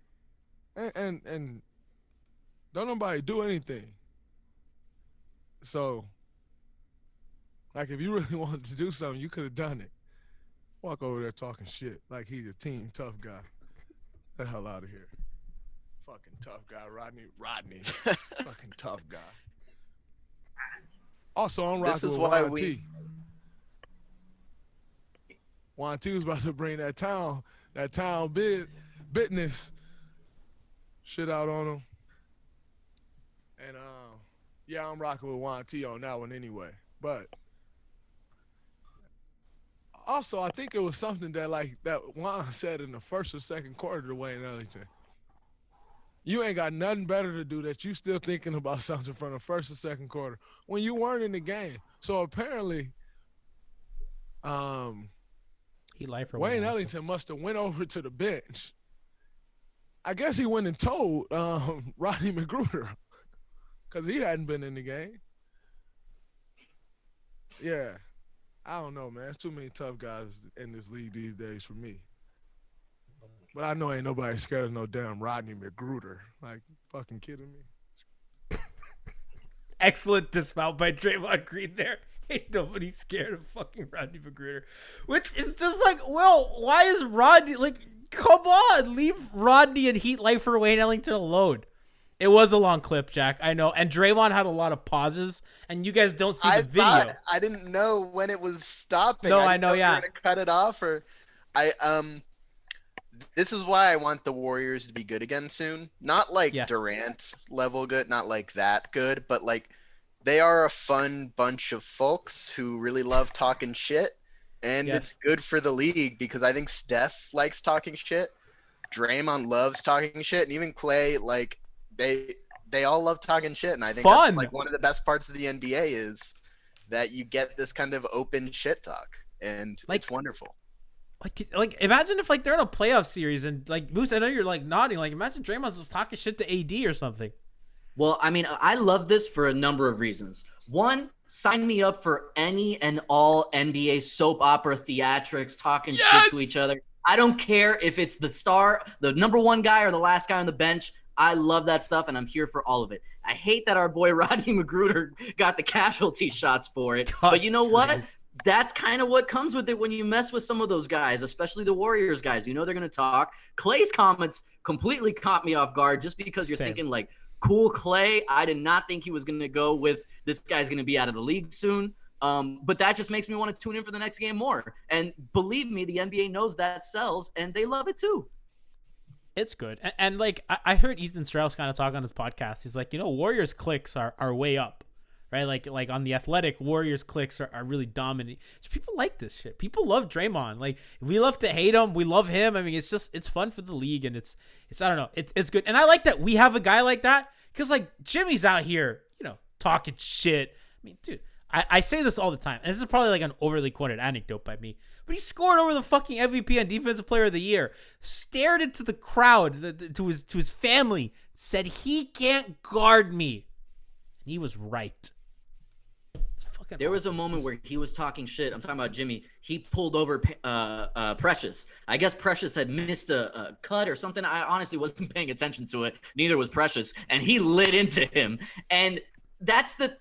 And don't nobody do anything. So, like, if you really wanted to do something, you could have done it. Walk over there talking shit like he's a team tough guy. Get the hell out of here. Fucking tough guy, Rodney. Fucking tough guy. Also, I'm rocking with Juan T. Juan T was about to bring that town business shit out on him. And yeah, I'm rocking with Juan T on that one anyway. But also, I think it was something that Juan said in the first or second quarter to Wayne Ellington. You ain't got nothing better to do that you still thinking about something from the first or second quarter when you weren't in the game. So apparently, Wayne Ellington must have went over to the bench. I guess he went and told Rodney Magruder because he hadn't been in the game. Yeah. I don't know, man. There's too many tough guys in this league these days for me. But I know ain't nobody scared of no damn Rodney Magruder. Like, fucking kidding me? Excellent dismount by Draymond Green there. Ain't nobody scared of fucking Rodney Magruder. Which is just like, well, why is Rodney, like, come on, leave Rodney and Heat Lifer Wayne Ellington alone. It was a long clip, Jack, I know. And Draymond had a lot of pauses, and you guys don't see the video. I didn't know when it was stopping. No, I know, yeah. To cut it off, or this is why I want the Warriors to be good again soon. Not like Durant level good, not like that good, but like they are a fun bunch of folks who really love talking shit, and it's good for the league because I think Steph likes talking shit. Draymond loves talking shit, and even Clay, like they all love talking shit, and I think that's like one of the best parts of the NBA is that you get this kind of open shit talk, and it's wonderful. Like imagine if like they're in a playoff series and like Moose, I know you're like nodding. Like imagine Draymond's just talking shit to AD or something. Well, I mean, I love this for a number of reasons. One, sign me up for any and all NBA soap opera theatrics talking shit to each other. I don't care if it's the star, the number one guy, or the last guy on the bench. I love that stuff, and I'm here for all of it. I hate that our boy Rodney Magruder got the casualty shots for it. But you know what? That's kind of what comes with it when you mess with some of those guys, especially the Warriors guys. You know they're going to talk. Clay's comments completely caught me off guard just because you're thinking, like, cool Clay. I did not think he was going to go with this guy's going to be out of the league soon. But that just makes me want to tune in for the next game more. And believe me, the NBA knows that sells, and they love it too. It's good. And like, I heard Ethan Strauss kind of talk on his podcast. He's like, you know, Warriors clicks are way up. Right, like on the Athletic, Warriors clicks are really dominant. So people like this shit. People love Draymond. Like we love to hate him, we love him. I mean, it's fun for the league, and it's I don't know, it's good. And I like that we have a guy like that because like Jimmy's out here, you know, talking shit. I mean, dude, I say this all the time, and this is probably like an overly quoted anecdote by me, but he scored over the fucking MVP and Defensive Player of the Year. Stared into the crowd, to his family, said he can't guard me, and he was right. fucking. There was a awesome. moment where he was talking shit. I'm talking about Jimmy. He pulled over Precious. I guess Precious had missed a cut or something. I honestly wasn't paying attention to it. Neither was Precious, and he lit into him. And that's the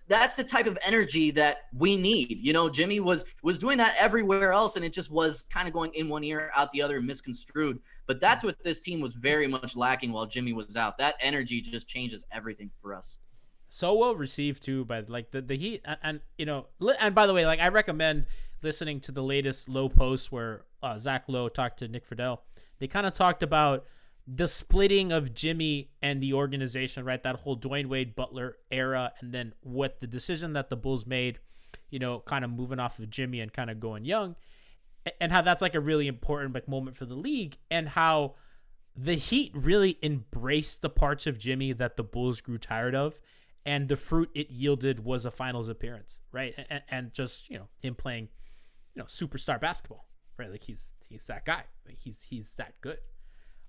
type of energy that we need. You know, Jimmy was doing that everywhere else, and it just was kind of going in one ear, out the other, misconstrued. But that's what this team was very much lacking while Jimmy was out. That energy just changes everything for us. So well received too by like the Heat, and you know, and by the way, like I recommend listening to the latest Low post where Zach Lowe talked to Nick Friedel. They kind of talked about the splitting of Jimmy and the organization, right? That whole Dwayne Wade Butler era, and then what the decision that the Bulls made, you know, kind of moving off of Jimmy and kind of going young, and how that's like a really important like moment for the league, and how the Heat really embraced the parts of Jimmy that the Bulls grew tired of. And the fruit it yielded was a finals appearance, right? And just, you know, him playing, you know, superstar basketball, right? Like he's that guy. Like he's that good.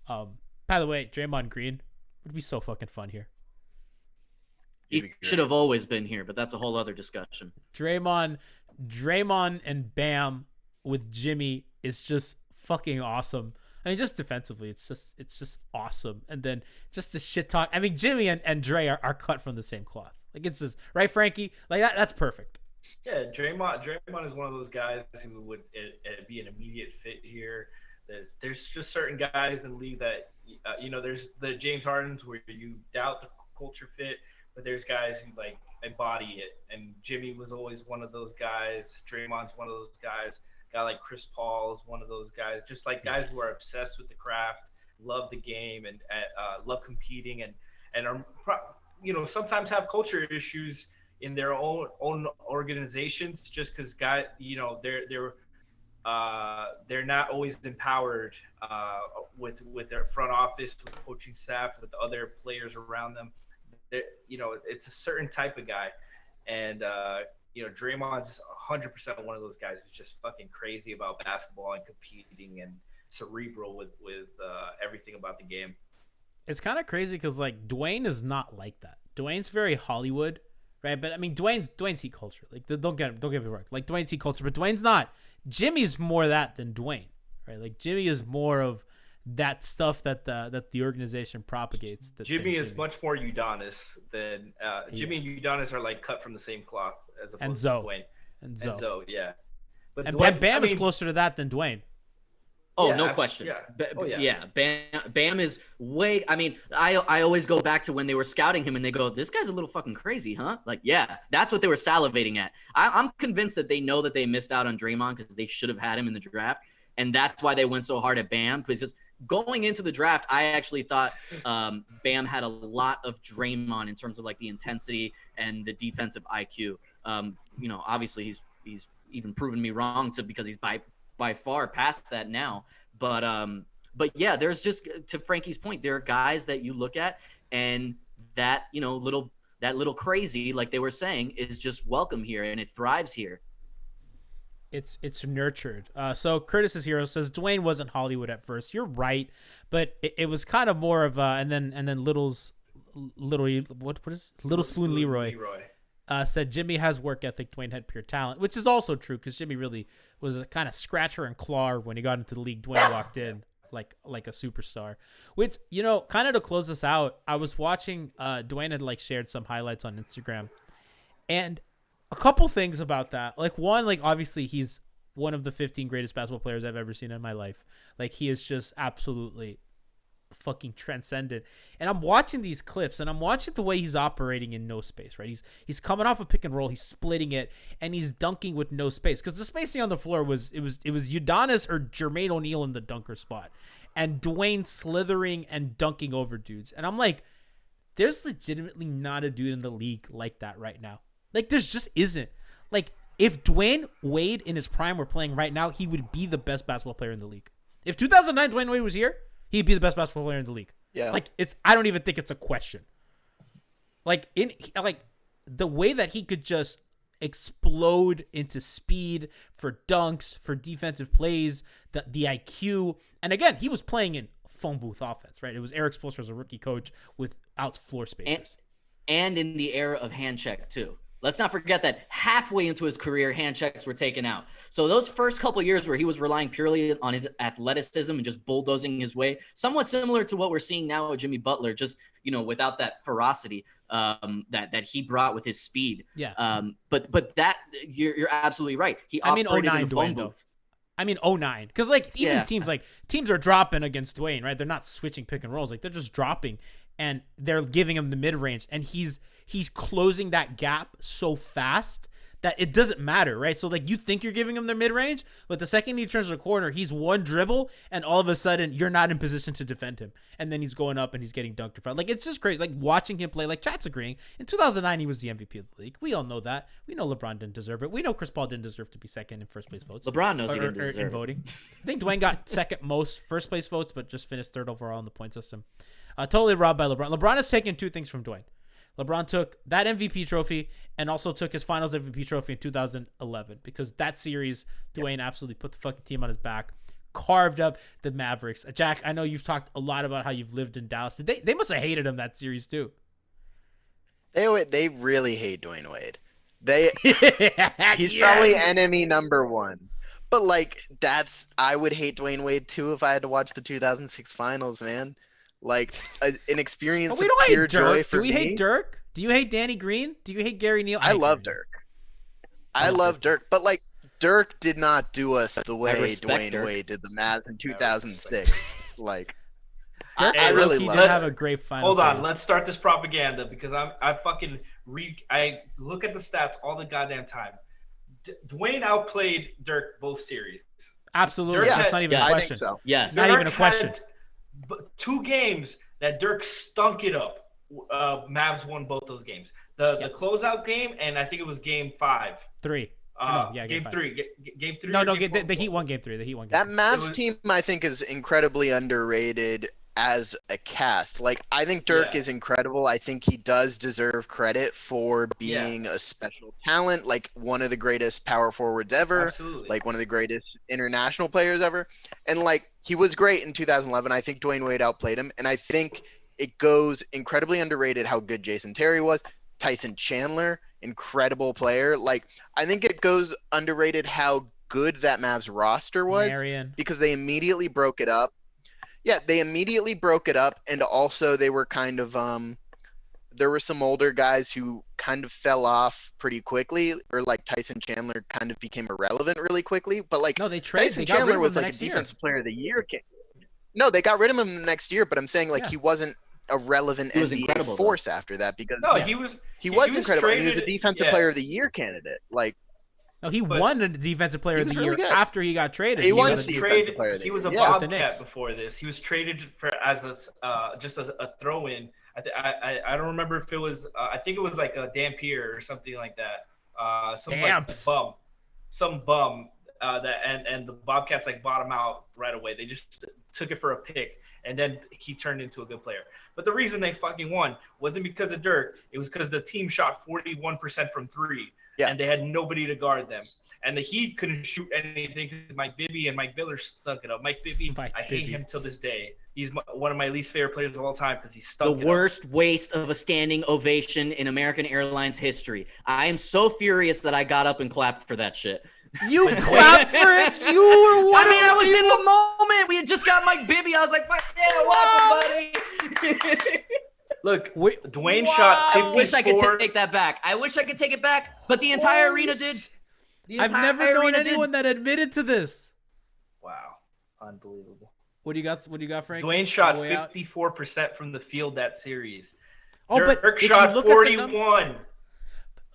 By the way, Draymond Green would be so fucking fun here. He should have always been here, but that's a whole other discussion. Draymond and Bam with Jimmy is just fucking awesome. I mean, just defensively, it's just awesome. And then just the shit talk. I mean, Jimmy and Dre are cut from the same cloth. Like it's just right, Franky. Like that's perfect. Yeah, Draymond is one of those guys who would be an immediate fit here. There's just certain guys in the league that you know. There's the James Hardens where you doubt the culture fit, but there's guys who like embody it. And Jimmy was always one of those guys. Draymond's one of those guys. Guy like Chris Paul is one of those guys, just like guys who are obsessed with the craft, love the game, and love competing, and are, you know, sometimes have culture issues in their own organizations, just because you know, they're not always empowered with their front office, with the coaching staff, with the other players around them. You know, it's a certain type of guy, and you know, Draymond's 100% one of those guys who's just fucking crazy about basketball and competing and cerebral with everything about the game. It's kind of crazy because like Dwayne is not like that. Dwayne's very Hollywood, right? But I mean, Dwayne's Heat culture. Like don't get me wrong. Like Dwayne's Heat culture, but Dwayne's not. Jimmy's more that than Dwayne, right? Like Jimmy is more of that stuff that the organization propagates. Jimmy is much more Udonis than Jimmy and Udonis are like cut from the same cloth as opposed to Dwayne. And Zoe, yeah. But and Dwayne, Bam is closer to that than Dwayne. Oh, yeah, no question. Yeah. Bam is way. I mean, I always go back to when they were scouting him and they go, "This guy's a little fucking crazy, huh?" Like, yeah, that's what they were salivating at. I'm convinced that they know that they missed out on Draymond because they should have had him in the draft, and that's why they went so hard at Bam. Because going into the draft, I actually thought Bam had a lot of Draymond in terms of like the intensity and the defensive IQ. You know, obviously he's even proven me wrong because he's by far past that now. But yeah, there's just, to Franky's point, there are guys that you look at and that, you know, little crazy, like they were saying, is just welcome here and it thrives here. It's nurtured. So Curtis is Hero says Dwayne wasn't Hollywood at first. You're right, but it was kind of more of and then Little Spoon Leroy. Said Jimmy has work ethic, Dwayne had pure talent, which is also true because Jimmy really was a kind of scratcher and clawer when he got into the league. Dwayne walked in like a superstar. Which, you know, kind of to close this out, I was watching Dwayne had like shared some highlights on Instagram, and a couple things about that. Like one, like obviously he's one of the 15 greatest basketball players I've ever seen in my life. Like he is just absolutely fucking transcendent. And I'm watching these clips and I'm watching the way he's operating in no space, right? He's coming off a pick and roll, he's splitting it, and he's dunking with no space. Because the spacing on the floor was Udonis or Jermaine O'Neal in the dunker spot. And Dwayne slithering and dunking over dudes. And I'm like, there's legitimately not a dude in the league like that right now. Like there's just isn't. Like if Dwayne Wade in his prime were playing right now, he would be the best basketball player in the league. If 2009 Dwayne Wade was here, he'd be the best basketball player in the league. Yeah. Like I don't even think it's a question. Like the way that he could just explode into speed for dunks, for defensive plays, the IQ. And again, he was playing in phone booth offense, right? It was Eric Spoelstra as a rookie coach without floor spacers. And in the era of hand check too. let's not forget that halfway into his career, hand checks were taken out. So those first couple of years where he was relying purely on his athleticism and just bulldozing his way, somewhat similar to what we're seeing now with Jimmy Butler, just, without that ferocity that he brought with his speed. Yeah. But that you're absolutely right. He operated in the phone booth. I mean 09, because even teams are dropping against Dwayne, right? They're not switching pick and rolls, they're just dropping, and they're giving him the mid range, and he's closing that gap so fast that it doesn't matter, right? So you think you're giving him the mid range, but the second he turns the corner, he's one dribble, and all of a sudden you're not in position to defend him, and then he's going up and he's getting dunked in front. It's just crazy. Watching him play, Chat's agreeing. In 2009, he was the MVP of the league. We all know that. We know LeBron didn't deserve it. We know Chris Paul didn't deserve to be second in first place votes. LeBron knows he didn't deserve in voting. I think Dwayne got second most first place votes, but just finished third overall in the point system. Totally robbed by LeBron. LeBron has taken two things from Dwayne. LeBron took that MVP trophy and also took his finals MVP trophy in 2011, because that series, Dwayne absolutely put the fucking team on his back, carved up the Mavericks. Jack, I know you've talked a lot about how you've lived in Dallas. They must have hated him that series too. They really hate Dwayne Wade. He's probably enemy number one. But I would hate Dwayne Wade too if I had to watch the 2006 finals, man. An experience but we of don't pure hate Dirk. joy for me. Do we hate Dirk? Do you hate Danny Green? Do you hate Gary Neal? I love Dirk. I love Dirk, but Dirk did not do us the way Dwayne Wade did the Mavs in 2006. I really love. He did have a great final. Hold on, series. let's start this propaganda, because I look at the stats all the goddamn time. Dwayne outplayed Dirk both series. Absolutely, that's not even a question. I think so. Yes, not even a question. Two games that Dirk stunk it up. Mavs won both those games. The closeout game, and I think it was game 5. 3. Game 3. Game 3. No, the Heat won game 3. The Heat won game That Mavs team, I think, is incredibly underrated as a cast. I think Dirk is incredible. I think he does deserve credit for being a special talent, one of the greatest power forwards ever, Absolutely. One of the greatest international players ever. And he was great in 2011. I think Dwayne Wade outplayed him, and I think it goes incredibly underrated how good Jason Terry was. Tyson Chandler, incredible player. I think it goes underrated how good that Mavs roster was, because they immediately broke it up. Yeah, they immediately broke it up, and also they were kind of there were some older guys who kind of fell off pretty quickly, or Tyson Chandler kind of became irrelevant really quickly. But no, they traded. Tyson Chandler was a defensive player of the year. No, they got rid of him the next year, but I'm saying he wasn't a relevant NBA force after that, because he was incredible. Traded, he was a defensive player of the year candidate. No, he won the defensive player of the year after he got traded. He was traded. He was a Bobcat before this. He was traded as a throw-in. I don't remember if it was. I think it was a Dampier or something like that. Some bum. And the Bobcats bought him out right away. They just took it for a pick, and then he turned into a good player. But the reason they fucking won wasn't because of Dirk. It was because the team shot 41% from 3. Yeah. And they had nobody to guard them. And the Heat couldn't shoot anything because Mike Bibby and Mike Miller stunk it up. Mike Bibby, I hate him till this day. He's one of my least favorite players of all time because he stunk the worst waste of a standing ovation in American Airlines history. I am so furious that I got up and clapped for that shit. You clapped for it? You were one I was in the moment. We had just got Mike Bibby. I was like, fuck yeah, welcome, buddy. Look, Dwayne shot 54. I wish I could take that back. I wish I could take it back, but the entire arena did. I've never known anyone that admitted to this. Wow. Unbelievable. What do you got, Frank? Dwayne shot 54% from the field that series. Oh, Dirk shot 41.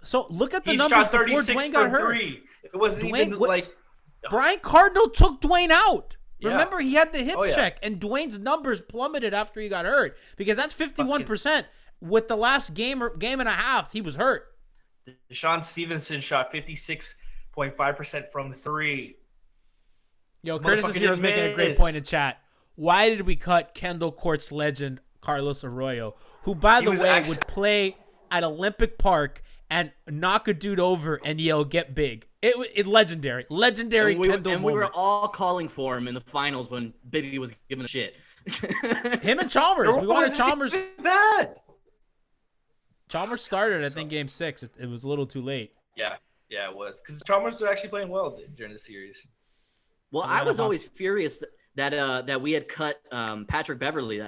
So look at the he numbers shot before Dwayne got hurt. 3. It wasn't even Brian Cardinal took Dwayne out. Yeah. Remember, he had the hip check, and Dwayne's numbers plummeted after he got hurt because that's 51%. With the last game and a half, he was hurt. Deshaun Stevenson shot 56.5% from 3. Yo, Curtis is here making a great point in chat. Why did we cut Kendall Court's legend, Carlos Arroyo, who, by the way, would play at Olympic Park and knock a dude over and yell, "Get big"? It legendary. Kendall moment. We were all calling for him in the finals when Bibby was giving a shit. Him and Chalmers. We wanted Chalmers. Bad. Chalmers started, I think, Game 6. It was a little too late. Yeah, it was because Chalmers was actually playing well during the series. Well, I was always furious that we had cut Patrick Beverly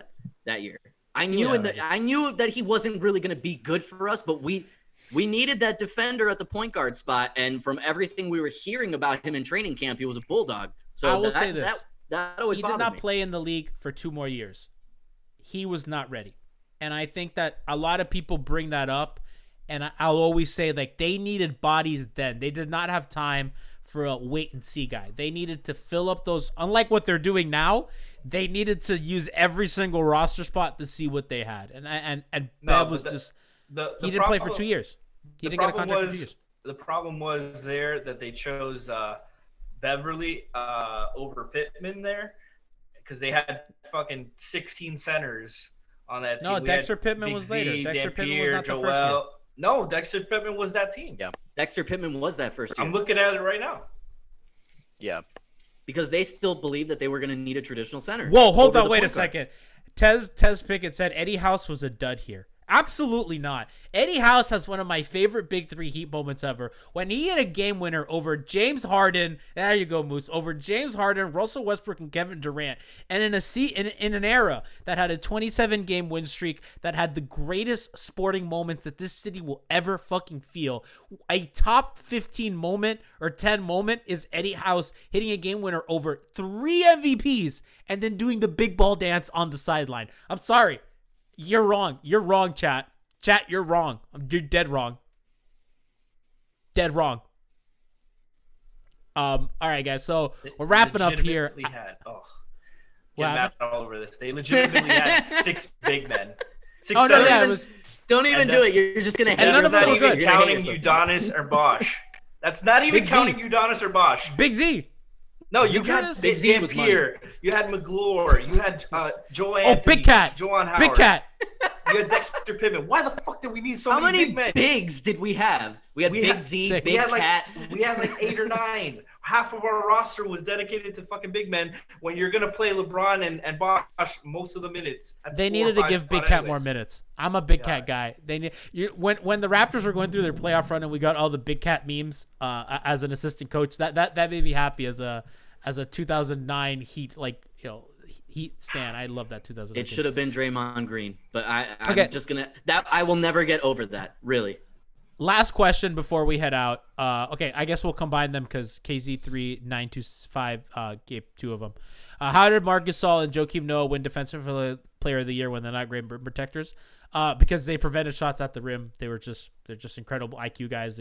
that year. I knew that he wasn't really going to be good for us, but we needed that defender at the point guard spot, and from everything we were hearing about him in training camp, he was a bulldog. So I will say this: that always he bothered did not me. play in the league for 2 more years. He was not ready, and I think that a lot of people bring that up, and I'll always say like they needed bodies then. They did not have time for a wait and see guy. They needed to fill up those. Unlike what they're doing now, they needed to use every single roster spot to see what they had. And Bev was he didn't play for 2 years. He didn't get a contract for 2 years. The problem was there that they chose Beverly over Pittman there because they had fucking 16 centers on that team. No, Dexter Pittman was later. Dexter Pittman was not the first year. No, Dexter Pittman was that team. Yeah. Dexter Pittman was that first year. I'm looking at it right now. Yeah. Because they still believed that they were going to need a traditional center. Whoa, hold on, wait a second. Tez Pickett said Eddie House was a dud here. Absolutely not. Eddie House has one of my favorite Big 3 Heat moments ever when he had a game winner over James Harden. There you go, Moose. Over James Harden, Russell Westbrook, and Kevin Durant. And in an era that had a 27-game win streak, that had the greatest sporting moments that this city will ever fucking feel, a top 15 moment or 10 moment is Eddie House hitting a game winner over 3 MVPs and then doing the big ball dance on the sideline. I'm sorry. You're wrong. You're wrong, chat. Chat, you're wrong. You're dead wrong. Dead wrong. All right, guys. So we're wrapping up here. Get mad all over this. They legitimately had 6 big men. 6 don't even do it. You're just gonna. And none of them were good. Counting Udonis or Bosch. That's not even counting Udonis or Bosch. Big Z. No, you had Big Z and Pierre. You had McGruder. You had Joe Anthony. Oh, Big Cat. Joan Howard. Big Cat. You had Dexter Pittman. Why the fuck did we need so many big men? How many bigs did we have? We had Big Z, Big Cat. We had like 8 or 9. Half of our roster was dedicated to fucking big men when you're going to play LeBron and Bosch most of the minutes. They needed to give Big Cat more minutes. I'm a Big Cat guy. When the Raptors were going through their playoff run and we got all the Big Cat memes as an assistant coach, that made me happy as a 2009 Heat, Heat stan. I love that 2009. It should have been Draymond Green, but I'm just gonna I will never get over that. Really. Last question before we head out. Okay, I guess we'll combine them because KZ3925 gave 2 of them. How did Marc Gasol and Joakim Noah win Defensive Player of the Year when they're not great rim protectors? Because they prevented shots at the rim. They're just incredible IQ guys.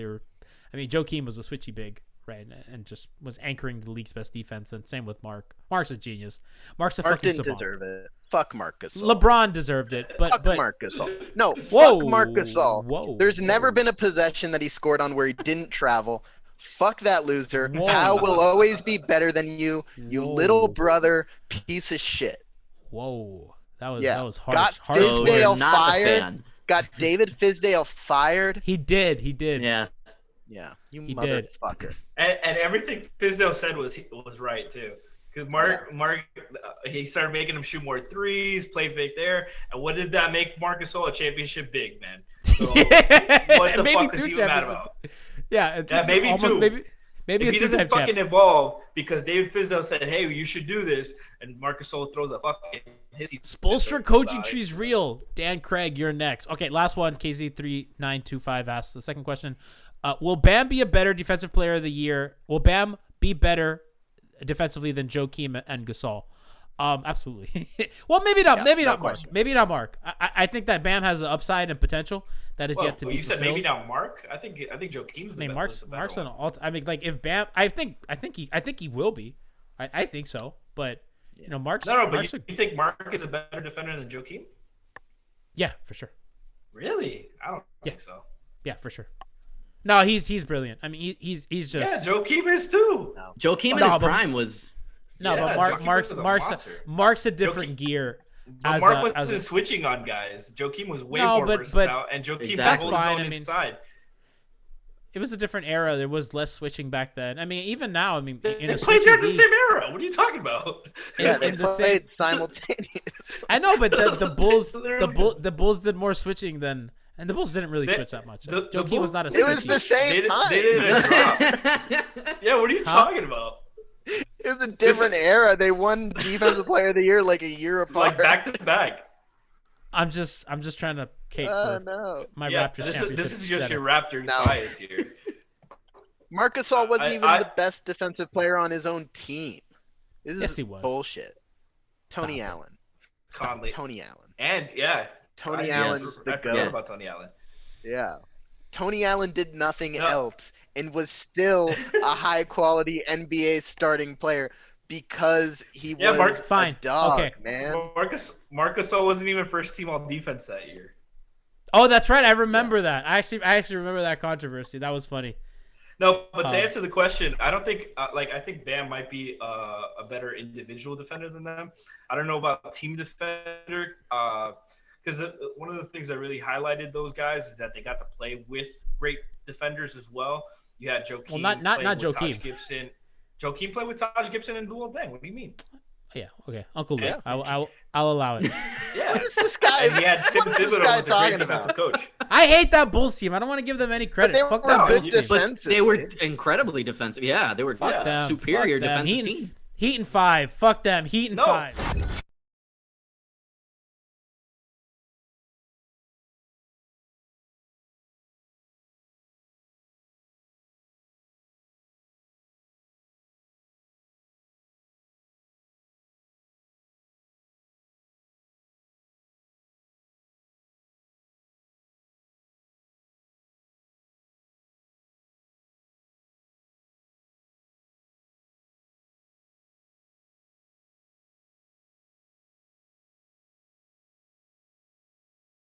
Joakim was a switchy big. Right, and just was anchoring the league's best defense, and same with Marc. Marc's a genius. Marc didn't deserve it. Fuck Marc Gasol. LeBron deserved it, but Marc Gasol. No, whoa, fuck Marc Gasol. Whoa, There's never been a possession that he scored on where he didn't travel. Fuck that loser. Powell will always be better than you, you little brother piece of shit. Whoa, that was harsh. Got harsh. Fizdale fired. Got David Fizdale fired. He did. Yeah, you motherfucker. And everything Fizdale said was right too. Because Marc, he started making him shoot more threes, play fake there, and what did that make Marc Gasol a championship big man? So what the fuck is he mad about? Yeah, maybe almost, 2. Maybe if he doesn't fucking evolve because David Fizdale said, "Hey, you should do this," and Marc Gasol throws a fucking Spoelstra coaching tree's real. Dan Craig, you're next. Okay, last one. KZ3925 asks the second question. Will Bam be a better defensive player of the year? Will Bam be better defensively than Joakim and Gasol? Absolutely. Well, maybe not. Maybe not Marc. Maybe not Marc. I think that Bam has an upside and potential that is yet to be you fulfilled. Said maybe not Marc. I think Joakim's the Marc's an all. If Bam, I think he will be. I think so. But Marc's. But you think Marc is a better defender than Joakim? Yeah, for sure. Really? I don't think so. Yeah, for sure. No, he's brilliant. He's just. Yeah, Joakim is too. No. Joakim in his prime was. No, but Marc's a different gear. But Marc wasn't switching on guys. Joakim was way more versatile, and Joakim that's holds fine. his own inside. It was a different era. There was less switching back then. Even now, they played during the same era. What are you talking about? They played simultaneously. I know, but the Bulls did more switching than And the Bulls didn't really switch that much. the Joakim Bulls- was not a It was switchy. the same time. They didn't drop. Yeah, what are you talking about? It was a different era. They won Defensive Player of the Year like a year apart. Like back to back. I'm just trying to cape Oh for no. my Yeah, Raptors this championship. is just setup. your Raptors No. bias here. Marc Gasol wasn't even I- the best defensive player on his own team. This is Yes, he was. bullshit. Tony Stop it. Allen. Conley. Tony Allen. And yeah, Tony I Allen's the forgot goat. about Tony Allen. Yeah. Tony Allen did nothing No. else and was still a high quality NBA starting player because he Yeah, was Mark- Fine. a dog, Okay. man. Marcus Gasol wasn't even first team all defense that year. Oh, that's right. I remember that. I actually remember that controversy. That was funny. No, but to Oh. answer the question, I don't think I think Bam might be a better individual defender than them. I don't know about team defender because one of the things that really highlighted those guys is that they got to play with great defenders as well. You had Joakim. Well, not play with Joakim. Taj Gibson. Joakim played with Taj Gibson and Luol Deng. What do you mean? Yeah. Okay. Uncle Luke. Yeah. I'll allow it. Yeah, What is this guy? and he had Tim what is this Thibodeau guy was a great talking defensive about? coach. I hate that Bulls team. I don't want to give them any credit. they Fuck were that good Bulls team. defense. But they were incredibly defensive. Yeah, they were Fuck them. superior Fuck them. defensive team. Heat and 5. Fuck them. Heat and No. 5.